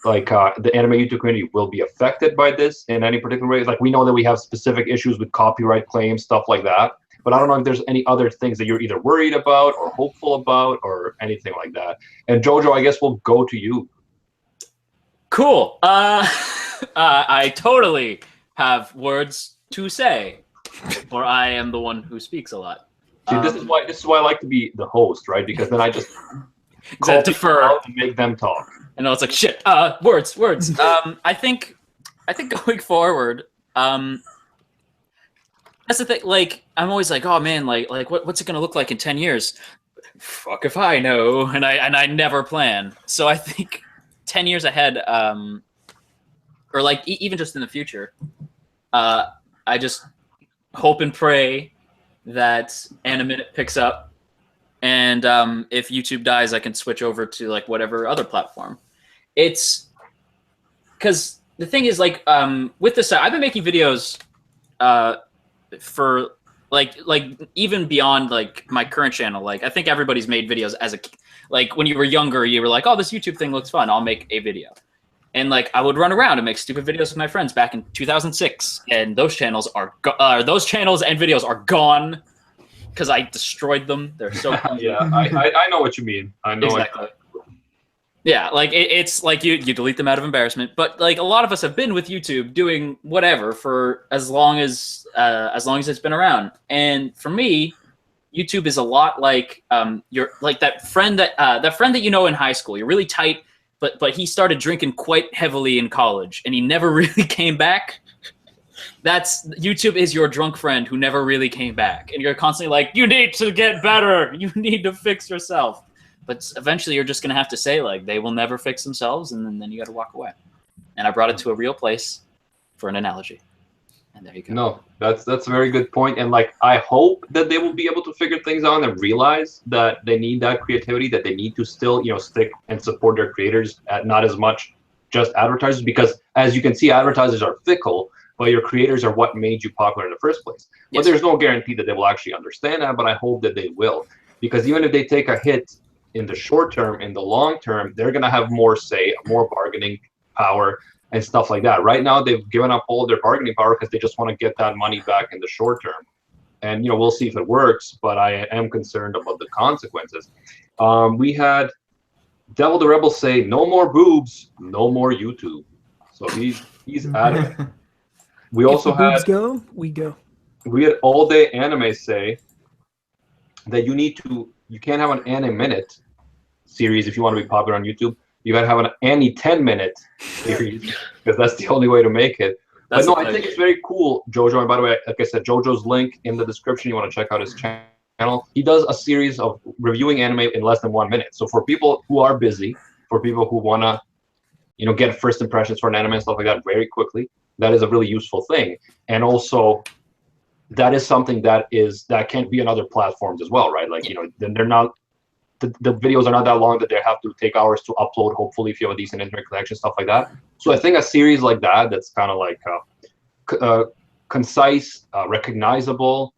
the anime YouTube community will be affected by this in any particular way? Like, we know that we have specific issues with copyright claims, stuff like that. But I don't know if there's any other things that you're either worried about or hopeful about or anything like that. And JoJo, I guess we'll go to you. Cool. I totally have words to say, for I am the one who speaks a lot. See, this is why I like to be the host, right? Because then I just Call defer out and make them talk. And I was like, shit. Words. I think going forward, that's the thing. Like, I'm always like, oh man, like what's it gonna look like in 10 years? Fuck if I know. And I never plan. So I think 10 years ahead, or like even just in the future, I just hope and pray that AnimeUproar picks up, and if YouTube dies, I can switch over to like whatever other platform. It's because the thing is, like, with this, I've been making videos for like even beyond like my current channel. Like, I think everybody's made videos as a, like, when you were younger, you were like, oh, this YouTube thing looks fun, I'll make a video. And like, I would run around and make stupid videos with my friends back in 2006, and those channels and videos are gone because I destroyed them. They're so Yeah, I know what you mean. I know exactly. Yeah, like it's like you delete them out of embarrassment. But like, a lot of us have been with YouTube doing whatever for as long as it's been around. And for me, YouTube is a lot like you're like that friend that you know in high school. You're really tight, but he started drinking quite heavily in college, and he never really came back. That's YouTube is your drunk friend who never really came back, and you're constantly like, you need to get better, you need to fix yourself. But eventually, you're just gonna have to say, like, they will never fix themselves, and then you got to walk away. And I brought it to a real place for an analogy, and there you go. No, that's a very good point. And like, I hope that they will be able to figure things out and realize that they need that creativity, that they need to still, stick and support their creators, at not as much just advertisers, because as you can see, advertisers are fickle, but your creators are what made you popular in the first place. But there's no guarantee that they will actually understand that, but I hope that they will, because even if they take a hit in the short term, in the long term, they're going to have more say, more bargaining power and stuff like that. Right now, they've given up all their bargaining power because they just want to get that money back in the short term. And, we'll see if it works, but I am concerned about the consequences. We had Devil the Rebel say, no more boobs, no more YouTube. So he's adamant. We also if the boobs had go, we go. We had All Day Anime say that you can't have an Anime-Minute series if you want to be popular on YouTube. You got to have an Annie 10-minute series because that's the only way to make it. But no, I think it's very cool, JoJo. And by the way, like I said, JoJo's link in the description. You want to check out his channel. He does a series of reviewing anime in less than 1 minute. So for people who are busy, for people who want to, get first impressions for an anime and stuff like that very quickly, that is a really useful thing. And also, that is something that can be on other platforms as well, right? Like, then they're not, the videos are not that long that they have to take hours to upload, hopefully, if you have a decent internet connection, stuff like that. So I think a series like that's kind of like concise, recognizable,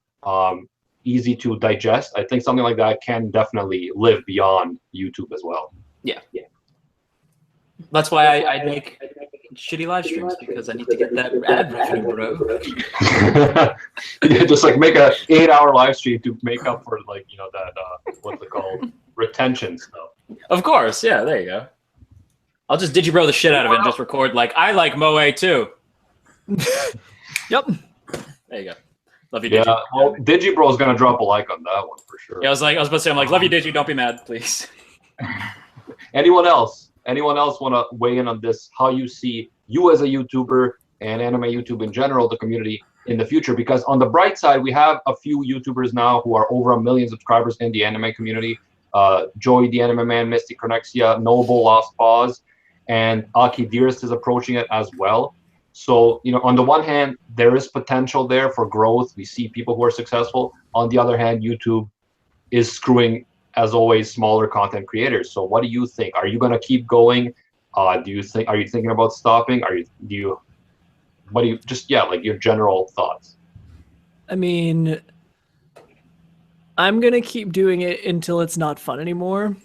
easy to digest. I think something like that can definitely live beyond YouTube as well. Yeah. That's why I make shitty live streams because I need to get that ad revenue, bro. Yeah, just like make a 8-hour live stream to make up for like that what's it called, retention stuff. Of course, yeah. There you go. I'll just digibro the shit out of it and just record like I like Moe too. Yep. There you go. Love you, Yeah, Digi. well, Digibro is gonna drop a like on that one for sure. Yeah, I was about to say, I'm like, love you, Digi. Don't be mad, please. Anyone else want to weigh in on this? How you see you as a YouTuber and anime YouTube in general, the community in the future? Because on the bright side, we have a few YouTubers now who are over 1 million subscribers in the anime community. Joey the Anime Man, Misty Connexia, Noble Lost Paws, and Aki Dearest is approaching it as well. So, on the one hand, there is potential there for growth. We see people who are successful. On the other hand, YouTube is screwing, as always, smaller content creators. So what do you think? Are you going to keep going? Are you thinking about stopping? Like your general thoughts? I mean, I'm gonna keep doing it until it's not fun anymore.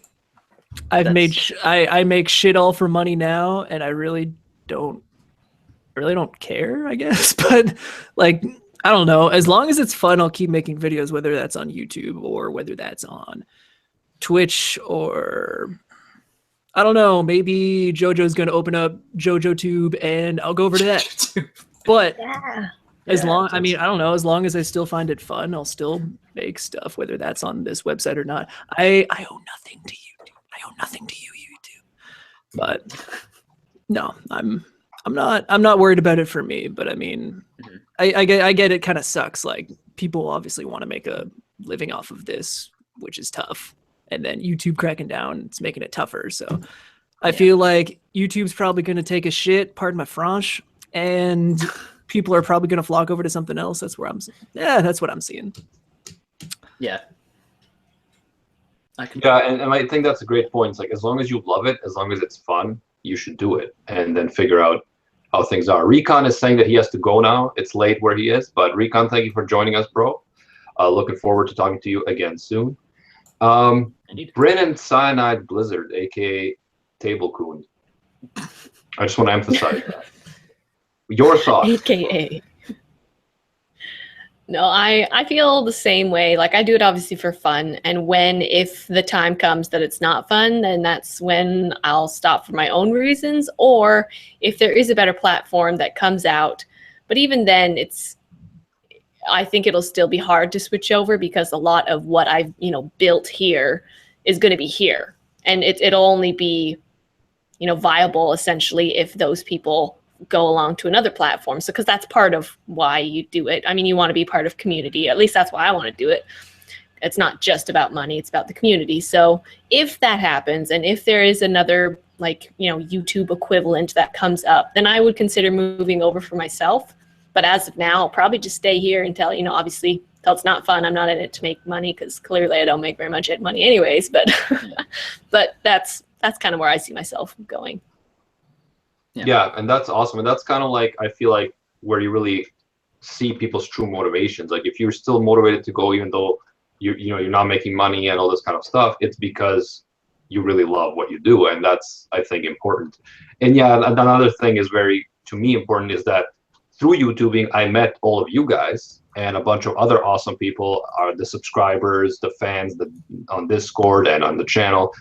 I make shit all for money now, and I really don't care, I guess. But like, I don't know. As long as it's fun, I'll keep making videos, whether that's on YouTube or whether that's on Twitch, or I don't know. Maybe JoJo's gonna open up JoJo Tube, and I'll go over to that. But Yeah. I don't know. As long as I still find it fun, I'll still make stuff, whether that's on this website or not. I owe nothing to YouTube. I owe nothing to you, YouTube. But no, I'm not worried about it for me. But I mean, I get it kind of sucks. Like, people obviously want to make a living off of this, which is tough. And then YouTube cracking down, it's making it tougher. So I feel like YouTube's probably going to take a shit, pardon my French, and people are probably going to flock over to something else. That's what I'm seeing. Yeah. And I think that's a great point. It's like, as long as you love it, as long as it's fun, you should do it, and then figure out how things are. Recon is saying that he has to go now. It's late where he is, but Recon, thank you for joining us, bro. Looking forward to talking to you again soon. Bryn and Cyanide Blizzard, aka Table Coon. I just want to emphasize that. Your thoughts? AKA. No, I feel the same way. Like, I do it obviously for fun, and if the time comes that it's not fun, then that's when I'll stop for my own reasons, or if there is a better platform that comes out. But even then, I think it'll still be hard to switch over, because a lot of what I've built here is going to be here, and it'll only be viable essentially if those people go along to another platform. So, because that's part of why you do it. I mean, you want to be part of community. At least that's why I want to do it. It's not just about money, it's about the community. So if that happens, and if there is another YouTube equivalent that comes up, then I would consider moving over for myself. But as of now, I'll probably just stay here until, obviously, until it's not fun. I'm not in it to make money, because clearly I don't make very much money anyways. But but that's kind of where I see myself going. Yeah, and that's awesome. And that's kind of like, I feel like, where you really see people's true motivations. Like, if you're still motivated to go, even though you're not making money and all this kind of stuff, it's because you really love what you do, and that's, I think, important. And yeah, another thing is very, to me, important, is that through YouTubing, I met all of you guys and a bunch of other awesome people, are the subscribers, the fans on Discord and on the channel,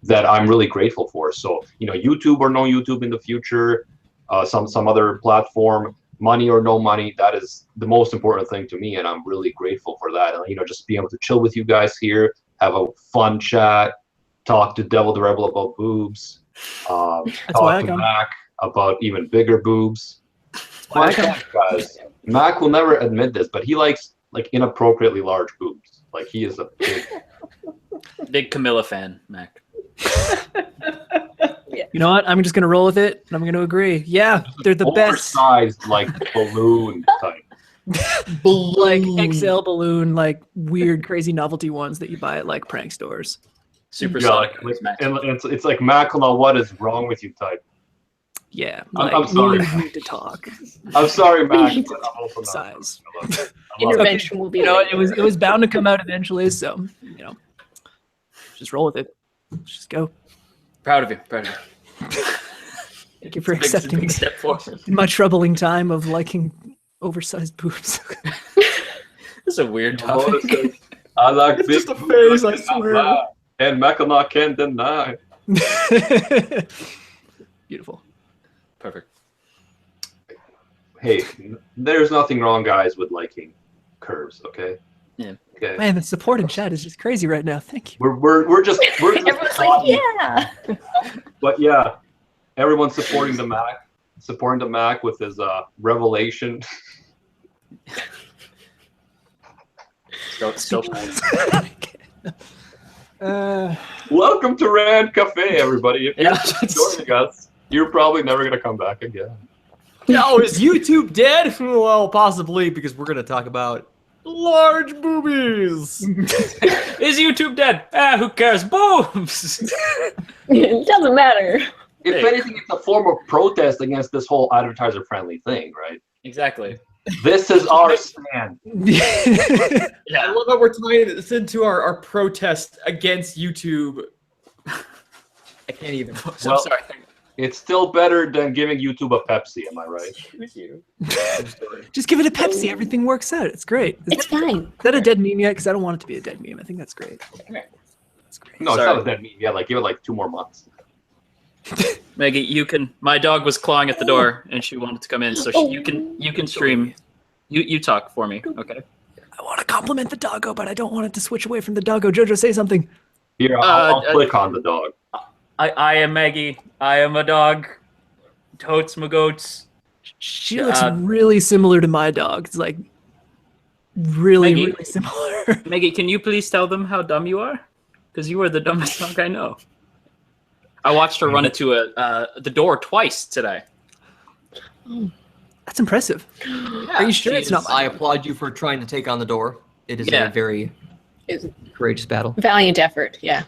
that I'm really grateful for. So, YouTube or no YouTube in the future, some other platform, money or no money, that is the most important thing to me, and I'm really grateful for that. And just being able to chill with you guys here, have a fun chat, talk to Devil the Rebel about boobs, talk to Mac about even bigger boobs. Fun fact, guys, Mac will never admit this, but he likes inappropriately large boobs. Like, he is a big Camilla fan, Mac. You know what? I'm just gonna roll with it, and I'm gonna agree. Yeah, they're the best. Oversized, balloon type. Like XL balloon, like weird, crazy novelty ones that you buy at prank stores. Super and it's like, Macklenot, what is wrong with you type? Yeah, I'm sorry. We need to talk. I'm sorry, Mac. Size. Intervention will be. It was bound to come out eventually, so just roll with it. Just go. Proud of you. Thank you for It's a accepting big me step forward. in my troubling time of liking oversized boobs. This is a weird topic. I like It's big just a phase, I boobs, swear. and Macklenot can't deny. Beautiful. Perfect. Hey, there's nothing wrong, guys, with liking curves. Okay. Yeah. Okay. Man, the support in chat is just crazy right now. Thank you. We're just Everyone's like, yeah. But yeah, everyone's supporting the Mac with his revelation. Still Welcome to Rant Café, everybody. If you're Yeah. just joining us, you're probably never gonna come back again. No, is YouTube dead? Well, possibly, because we're going to talk about large boobies. Is YouTube dead? Who cares? Boobs! It doesn't matter. If Hey. anything, it's a form of protest against this whole advertiser-friendly thing, right? Exactly. This is our stand. I Yeah. love how we're tying this into our protest against YouTube. I can't even. So Well- I'm sorry. It's still better than giving YouTube a Pepsi, am I right? Excuse you. Just give it a Pepsi. Everything works out. It's great. It's fine. Is that a dead meme yet? Because I don't want it to be a dead meme. I think that's great. That's great. No, Sorry. it's not a dead meme. Yeah, like give it like 2 more months. Maggie, you can. My dog was clawing at the door, and she wanted to come in, so you can stream. You talk for me, okay? I want to compliment the doggo, but I don't want it to switch away from the doggo. Jojo, say something. Here, I'll click on the dog. I am Maggie. I am a dog. Totes my goats. She looks really similar to my dog. It's like really, Maggie? really similar. Maggie, can you please tell them how dumb you are? Because you are the dumbest dog I know. I watched her run into the door twice today. That's impressive. Are you sure it's not I my applaud you for trying to take on the door. It is Yeah. a very It's courageous battle. valiant effort. Yeah.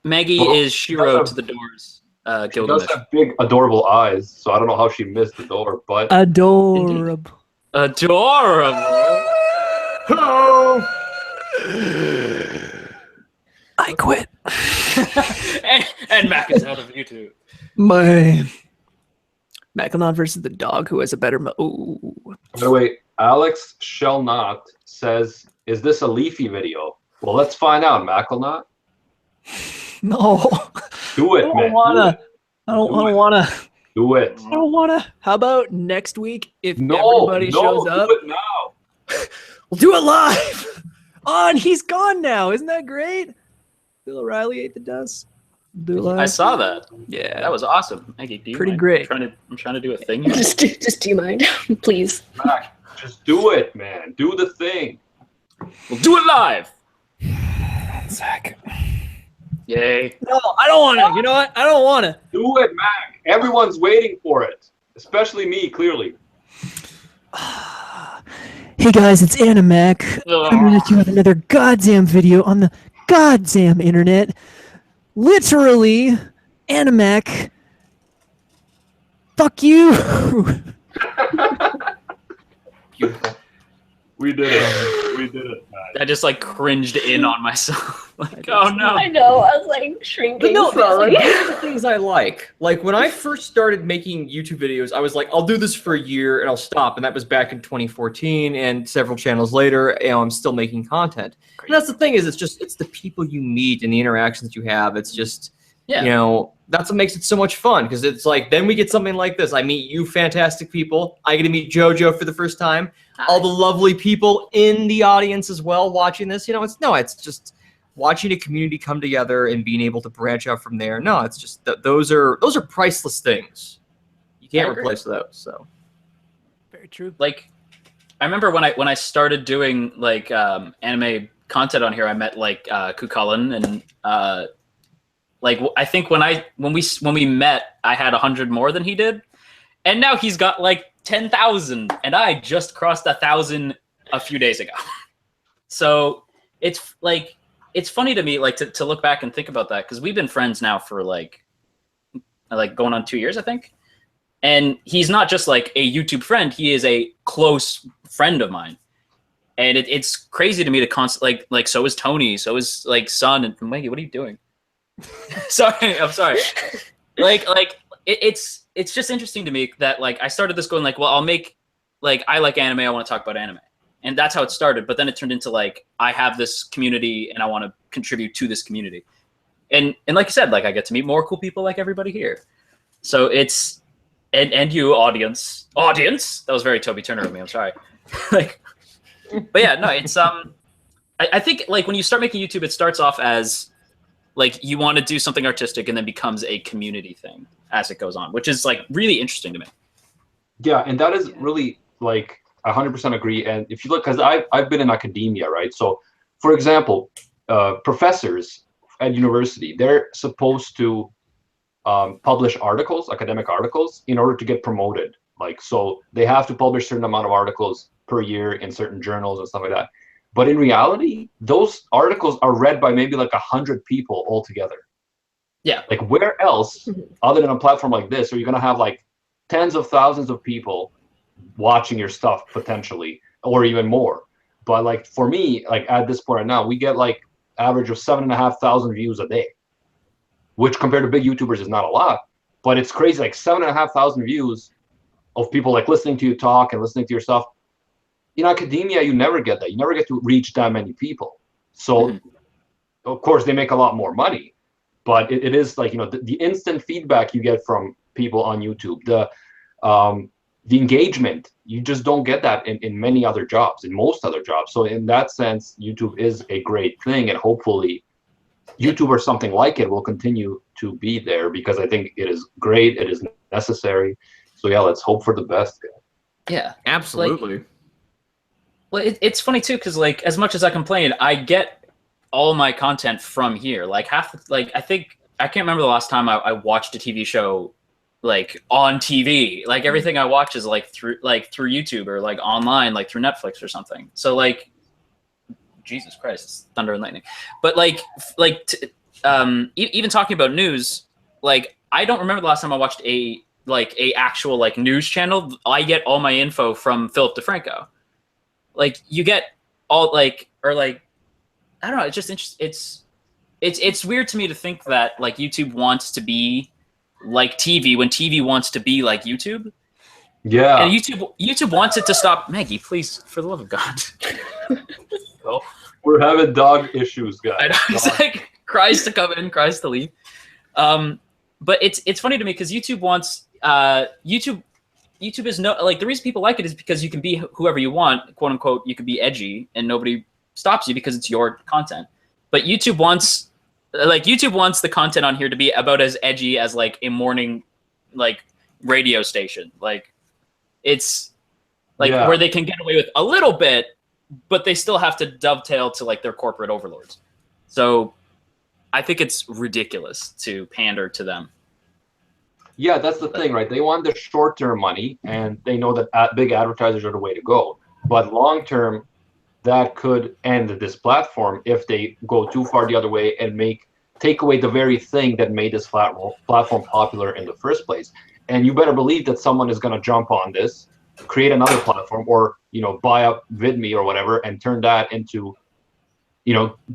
Maggie Well, is Shiro to the doors. She does Gilgamesh. have big, adorable eyes, so I don't know how she missed the door, but adorable? Adorable. I quit. and Mac is out of YouTube. My Macklenot versus the dog who has a better ooh. by the way, Alex Shall Not says, "Is this a Leafy video?" Well, let's find out, Macklenot. No. Do it, I don't man. wanna. I don't wanna. Do it. I don't wanna. How about next week if No, everybody no, shows up? do it now. We'll do it live. On, he's gone now. Isn't that great? Bill O'Reilly ate the dust. Do it live. I saw that. Yeah, That was awesome. Maggie, do you Pretty mind? great. I'm trying to do a thing. here. Just do you mind? Please. Mac, just do it, man. Do the thing. We'll do it live. Zach. Yay. No, I don't want to. You know what? I don't want to. Do it, Mac. Everyone's waiting for it, especially me, clearly. Hey guys, it's AnimeUproar. I'm coming at you with another goddamn video on the goddamn internet. Literally, AnimeUproar. Fuck you. Beautiful. We did it. We did it, Mac. I just like cringed in on myself. Like, oh no. I know. I was like But shrinking no, slowly. these are the things I like. Like when I first started making YouTube videos, I was like, I'll do this for a year and I'll stop. And that was back in 2014. And several channels later, I'm still making content. And that's the thing is, it's the people you meet and the interactions you have. It's just, Yeah. you know, that's what makes it so much fun. Because it's like, then we get something like this. I meet you fantastic people. I get to meet JoJo for the first time. All the lovely people in the audience as well watching this. You know, it's just watching a community come together and being able to branch out from there. No, it's just those are priceless things. You I can't agree. replace those. So Very true. Like, I remember when I started doing like anime content on here, I met like Kukulin and like I think when we met, I had 100 more than he did, and now he's got like 10,000, and I just crossed 1,000 a few days ago. So it's like it's funny to me like to look back and think about that because we've been friends now for like going on 2 years, I think. And he's not just like a YouTube friend; he is a close friend of mine. And it's crazy to me to constantly like so is Tony, so is like Sun and Maggie. What are you doing? Sorry, I'm sorry. Like it's just interesting to me that like I started this going like, well, I'll make like I like anime, I want to talk about anime. And that's how it started. But then it turned into like I have this community and I want to contribute to this community. And like you said, like I get to meet more cool people like everybody here. So it's and you audience. That was very Toby Turner of me, I'm sorry. Like but yeah, no, it's I think like when you start making YouTube, it starts off as like you want to do something artistic and then becomes a community thing as it goes on, which is like really interesting to me. Yeah, and that is really like 100% agree. And if you look, because I've been in academia, right? So, for example, professors at university, they're supposed to publish articles, academic articles, in order to get promoted. Like, so they have to publish a certain amount of articles per year in certain journals and stuff like that. But in reality, those articles are read by maybe like 100 people altogether. Yeah. Like where else, other than a platform like this, are you going to have like tens of thousands of people watching your stuff potentially, or even more? But like for me, like at this point right now, we get like average of 7,500 views a day, which compared to big YouTubers is not a lot, but it's crazy. Like 7,500 views of people like listening to you talk and listening to your stuff. In academia, you never get that. You never get to reach that many people. So, of course, they make a lot more money, but it is like, you know, the instant feedback you get from people on YouTube, the engagement, you just don't get that in many other jobs, in most other jobs. So in that sense, YouTube is a great thing, and hopefully YouTube or something like it will continue to be there, because I think it is great, it is necessary. So yeah, let's hope for the best. Yeah, Absolutely. Like, well, it's funny too, because like as much as I complain, I get all my content from here. Like I think I can't remember the last time I watched a TV show like on TV. Like everything I watch is like through YouTube or like online, like through Netflix or something. So like, Jesus Christ, it's thunder and lightning. But even talking about news, like I don't remember the last time I watched a actual like news channel. I get all my info from Philip DeFranco. Like you get all like, or like, I don't know. It's just interesting. It's weird to me to think that like YouTube wants to be like TV when TV wants to be like YouTube. Yeah. And YouTube wants it to stop. Maggie, please, for the love of God. Oh. We're having dog issues, guys. I know, it's like cries to come in, cries to leave. But it's funny to me because YouTube wants YouTube is no, like the reason people like it is because you can be whoever you want, quote unquote. You can be edgy and nobody stops you because it's your content. But YouTube wants the content on here to be about as edgy as like a morning like radio station. Like it's like where they can get away with a little bit, but they still have to dovetail to like their corporate overlords. So I think it's ridiculous to pander to them. Yeah, that's the thing, right? They want the short-term money, and they know that big advertisers are the way to go. But long-term, that could end this platform if they go too far the other way and take away the very thing that made this platform popular in the first place. And you better believe that someone is going to jump on this, create another platform, or buy up VidMe or whatever, and turn that into,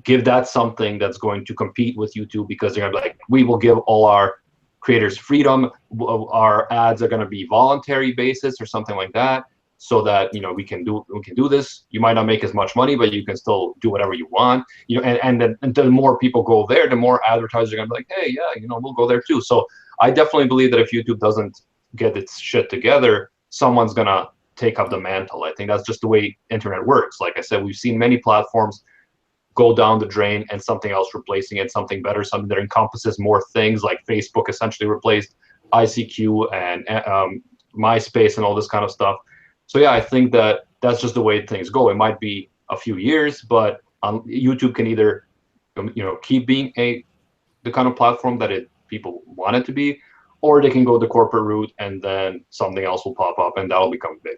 give that something that's going to compete with YouTube, because they're going to be like, we will give all our creators freedom. Our ads are going to be voluntary basis or something like that, so that we can do this. You might not make as much money, but you can still do whatever you want. And the more people go there, the more advertisers are going to be like, hey, yeah, we'll go there too. So I definitely believe that if YouTube doesn't get its shit together, someone's going to take up the mantle. I think that's just the way internet works. Like I said, we've seen many platforms go down the drain and something else replacing it, something better, something that encompasses more things, like Facebook essentially replaced ICQ and MySpace and all this kind of stuff. So yeah, I think that's just the way things go. It might be a few years, but YouTube can either keep being the kind of platform that people want it to be, or they can go the corporate route and then something else will pop up and that'll become big.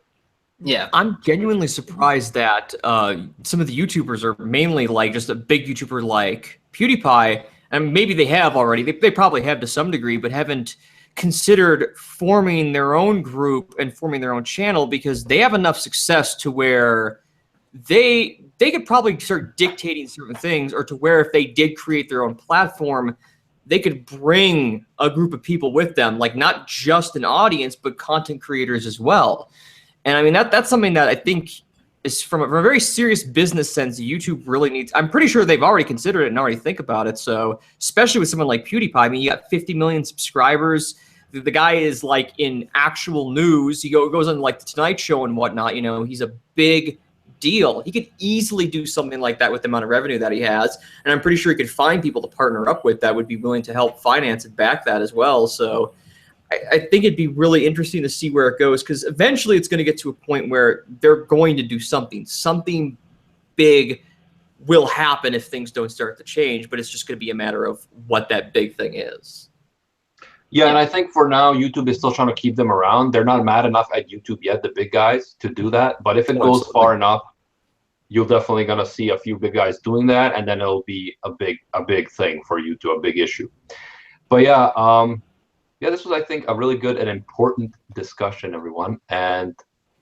Yeah, I'm genuinely surprised that some of the YouTubers are mainly like just a big YouTuber like PewDiePie, and maybe they have already. They probably have to some degree, but haven't considered forming their own group and forming their own channel, because they have enough success to where they could probably start dictating certain things, or to where if they did create their own platform, they could bring a group of people with them, like not just an audience, but content creators as well. And I mean, that's something that I think is from a very serious business sense, YouTube really needs. I'm pretty sure they've already considered it and already think about it. So especially with someone like PewDiePie, I mean, you got 50 million subscribers. The guy is like in actual news. He goes on like the Tonight Show and whatnot. You know, he's a big deal. He could easily do something like that with the amount of revenue that he has. And I'm pretty sure he could find people to partner up with that would be willing to help finance and back that as well. So I think it'd be really interesting to see where it goes, because eventually it's going to get to a point where they're going to do something. Something big will happen if things don't start to change, but it's just going to be a matter of what that big thing is. Yeah, and I think for now, YouTube is still trying to keep them around. They're not mad enough at YouTube yet, the big guys, to do that. But if it goes far enough, you're definitely going to see a few big guys doing that, and then it'll be a big thing for YouTube, a big issue. But yeah, yeah, this was, I think, a really good and important discussion, everyone. And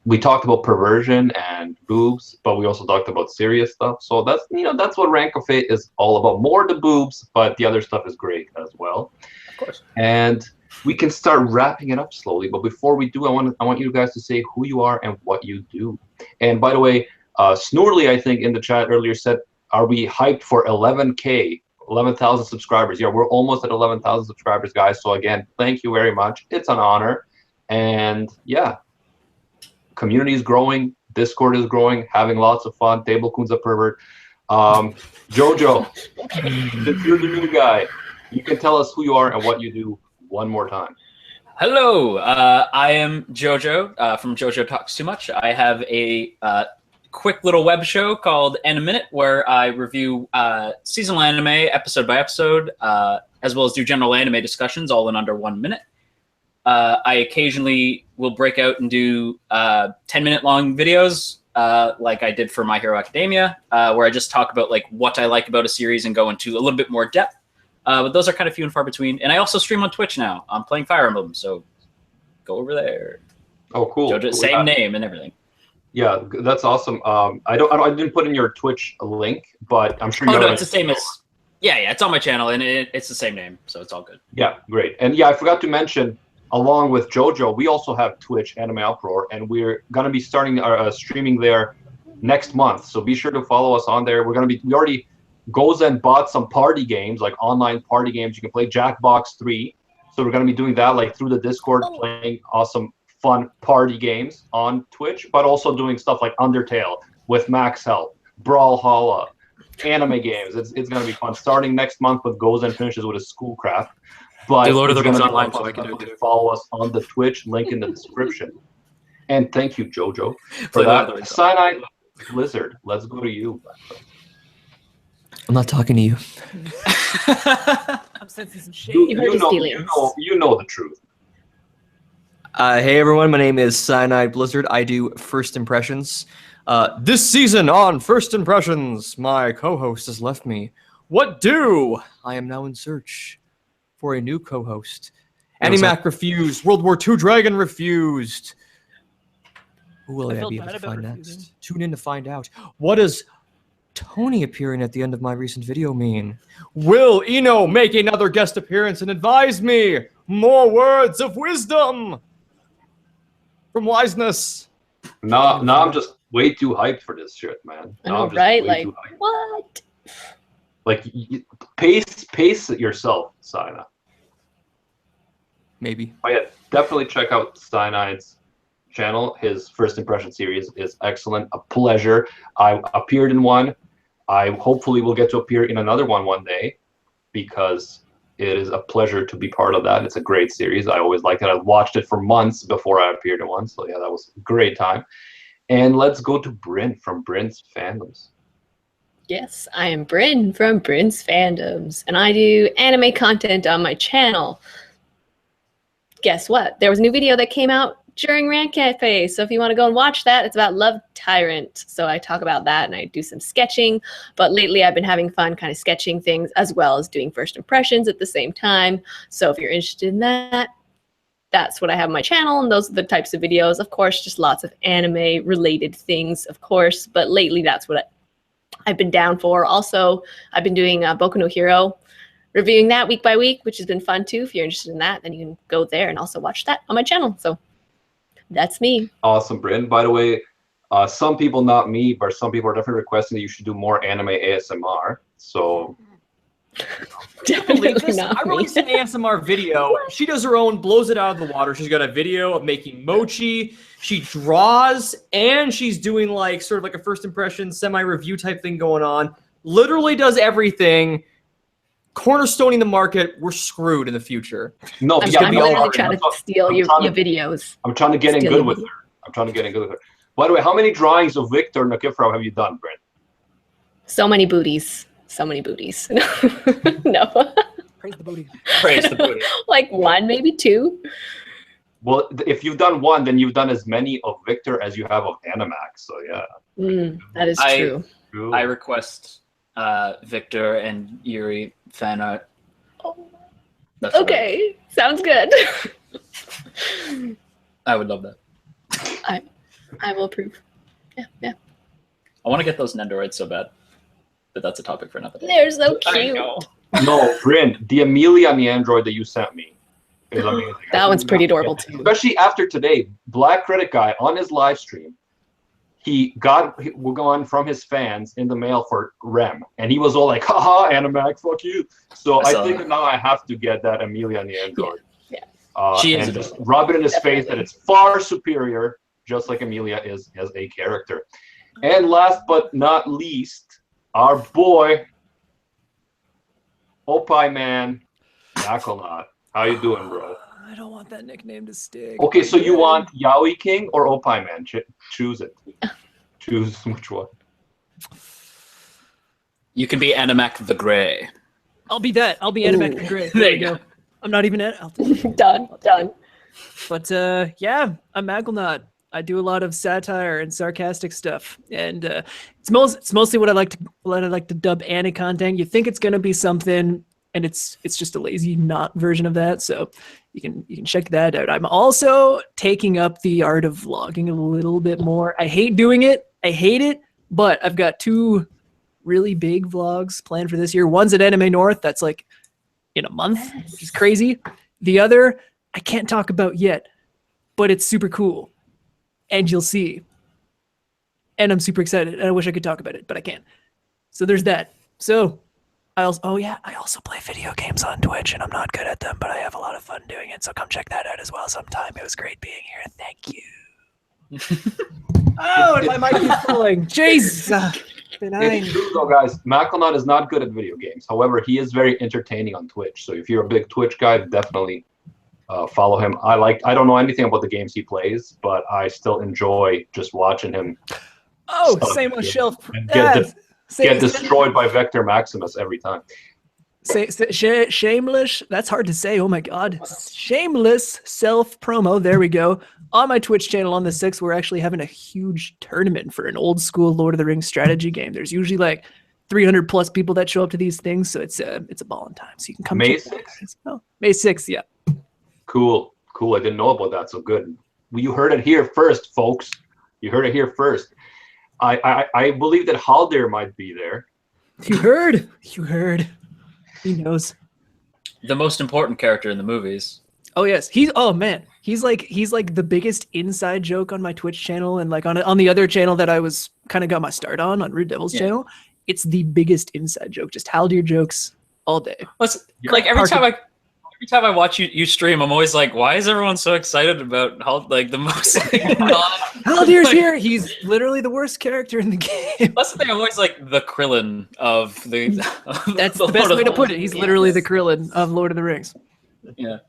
we talked about perversion and boobs, but we also talked about serious stuff. So that's, you know, that's what Rant Café is all about. More the boobs, but the other stuff is great as well. Of course. And we can start wrapping it up slowly. But before we do, I want you guys to say who you are and what you do. And by the way, Snorley, I think, in the chat earlier said, are we hyped for 11K? 11,000 subscribers. Yeah, we're almost at 11,000 subscribers, guys. So again, thank you very much. It's an honor. And yeah, community is growing. Discord is growing. Having lots of fun. Table Coon's a pervert. JoJo, since you're the new guy, you can tell us who you are and what you do one more time. Hello, I am JoJo from JoJo Talks Too Much. I have a quick little web show called AnimeUproar, where I review seasonal anime episode by episode, as well as do general anime discussions, all in under 1 minute. I occasionally will break out and do 10-minute long videos, like I did for My Hero Academia, where I just talk about like what I like about a series and go into a little bit more depth. But those are kind of few and far between. And I also stream on Twitch now. I'm playing Fire Emblem, so go over there. Oh, cool. JoJo, same name and everything. Yeah, that's awesome. I didn't put in your Twitch link, but I'm sure you. Oh no, it's the same as. Yeah, it's on my channel and it's the same name, so it's all good. Yeah, great. And yeah, I forgot to mention, along with JoJo, we also have Twitch, AnimeUproar, and we're gonna be starting our streaming there next month. So be sure to follow us on there. We already goes and bought some party games, like online party games. You can play Jackbox 3. So we're gonna be doing that like through the Discord, playing awesome, fun party games on Twitch, but also doing stuff like Undertale with Max help, Brawlhalla, anime games. It's gonna be fun. Starting next month with goes and finishes with a Schoolcraft. But Lord of the Rings it's online, fun so I can do to it. follow us on the Twitch link in the description. And thank you, JoJo, for Play Lord of the that. Rings. Cyanide Blizzard. Let's go to you. I'm not talking to you. I'm sensing some shade. You heard his feelings. You know the truth. Hey everyone, my name is Cyanide Blizzard. I do First Impressions. This season on First Impressions, my co-host has left me. What do? I am now in search for a new co-host. Animac refused. World War II Dragon refused. Who will I felt be able bad to about find refusing. next? Tune in to find out. What does Tony appearing at the end of my recent video mean? Will Eno make another guest appearance and advise me more words of wisdom from wiseness? No, I'm just way too hyped for this shit, man. I Now know, I'm just right? way Like, too hyped. what? Like, pace it yourself, Cyanide. Maybe. Oh yeah, definitely check out Cyanide's channel. His First Impression series is excellent. A pleasure. I appeared in one. I hopefully will get to appear in another one day, because it is a pleasure to be part of that. It's a great series. I always liked it. I watched it for months before I appeared in one. So yeah, that was a great time. And let's go to Bryn from Bryn's Fandoms. Yes, I am Bryn from Bryn's Fandoms, and I do anime content on my channel. Guess what? There was a new video that came out during Rant Café, so if you want to go and watch that, it's about Love Tyrant. So I talk about that, and I do some sketching, but lately I've been having fun kind of sketching things as well as doing first impressions at the same time. So if you're interested in that, that's what I have on my channel, and those are the types of videos. Of course, just lots of anime-related things, of course, but lately that's what I've been down for. Also, I've been doing Boku no Hero reviewing that week by week, which has been fun too. If you're interested in that, then you can go there and also watch that on my channel. So that's me. Awesome, Bryn. By the way, some people, not me, but some people are definitely requesting that you should do more anime ASMR. So Definitely not I me. released an ASMR video. She does her own, blows it out of the water. She's got a video of making mochi. She draws, and she's doing like sort of like a first impression, semi-review type thing going on. Literally does everything. Cornerstoning the market. We're screwed in the future. no, I'm, yeah, I'm no, literally I'm trying to steal I'm your trying to- videos. I'm trying to get in Steal good your with her. By the way, how many drawings of Victor Nikiforov have you done, Bryn? So many booties. So many booties. No. Praise the booty. Praise the booty. Like one, maybe two. Well, if you've done one, then you've done as many of Victor as you have of Animax. So yeah. That is I- true. Cool. I request Victor and Yuri fan art. That's what Okay. Sounds good. I would love that. I will approve. Yeah. I want to get those Nendoroids so bad, but that's a topic for another day. They're so I cute. know. No, Bryn, the Amelia and the android that you sent me is amazing. That one's pretty adorable too. Especially after today, Black Critic Guy on his live stream, we're going from his fans in the mail for Rem, and he was all like, haha, Animax, fuck you. So I I saw think that. now I have to get that Amelia and the android. Yeah. She is and just adorable. rub it in his face that it's far superior, just like Amelia is as a character. And last but not least, our boy, Opie Man, Macklenot. How you doing, bro? I don't want that nickname to stick. Okay, so you want Yaoi King or Opie Man? Choose it. Choose which one. You can be Animac the Gray. I'll be that. I'll be Animac the Great. There There you you go. I'm not even at. Done. But yeah, I'm Macklenot. I do a lot of satire and sarcastic stuff, and it's mostly what I like to dub Annie content. You think it's gonna be something, and it's just a lazy not version of that. So you can check that out. I'm also taking up the art of vlogging a little bit more. I hate doing it. I hate it, but I've got 2 really big vlogs planned for this year. One's at Anime North. That's like in a month, which is crazy. The other I can't talk about yet, but it's super cool. And you'll see. And I'm super excited. And I wish I could talk about it, but I can't. So there's that. So I also play video games on Twitch, and I'm not good at them, but I have a lot of fun doing it. So come check that out as well sometime. It was great being here. Thank you. Oh, and my mic is falling. Jeez. Benign. It's true though, guys. Macklenot is not good at video games. However, he is very entertaining on Twitch. So if you're a big Twitch guy, definitely follow him. I don't know anything about the games he plays, but I still enjoy just watching him. Oh, Stuff, same on yeah. shelf. And Same- get destroyed by Vector Maximus every time. Shameless. That's hard to say. Oh my God. Shameless self promo. There we go. On my Twitch channel on the 6th, we're actually having a huge tournament for an old school Lord of the Rings strategy game. There's usually like 300 plus people that show up to these things, so it's a ball in time. So you can come. May check that out. Oh, May 6th. Yeah. Cool. I didn't know about that. So good. Well, you heard it here first, folks. You heard it here first. I believe that Haldir might be there. You heard. He knows. The most important character in the movies. Oh yes, he's like the biggest inside joke on my Twitch channel, and like on the other channel that I was kind of got my start on Rude Devil's channel. It's the biggest inside joke, just Haldir jokes all day. Like every time I watch you stream, I'm always like, why is everyone so excited about the most Haldir's here. He's literally the worst character in the game. That's the thing. I'm always like the Krillin of the. That's the best way to put it. He's literally the Krillin of Lord of the Rings. Yeah.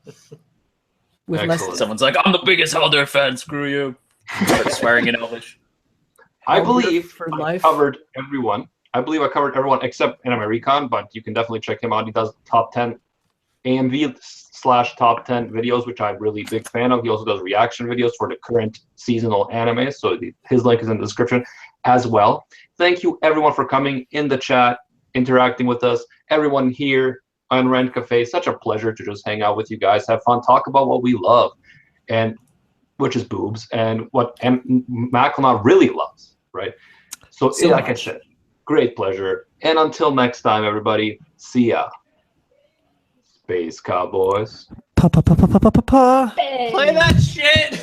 With Excellent. less. Someone's like, I'm the biggest Haldir fan. Screw you. Start swearing in Elvish. I Haldir believe for I life. covered everyone. I believe I covered everyone except Anime Recon, but you can definitely check him out. He does top 10 AMV/top 10 videos, which I'm really big fan of. He also does reaction videos for the current seasonal anime, so his link is in the description as well. Thank you everyone for coming in the chat, interacting with us. Everyone here on Rant Café, such a pleasure to just hang out with you guys, have fun, talk about what we love, and which is boobs, and what Macklenot really loves, right? So like I said, great pleasure. And until next time, everybody, see ya. Space Cowboys. Pa pa pa pa pa pa pa pa. Hey. Play that shit.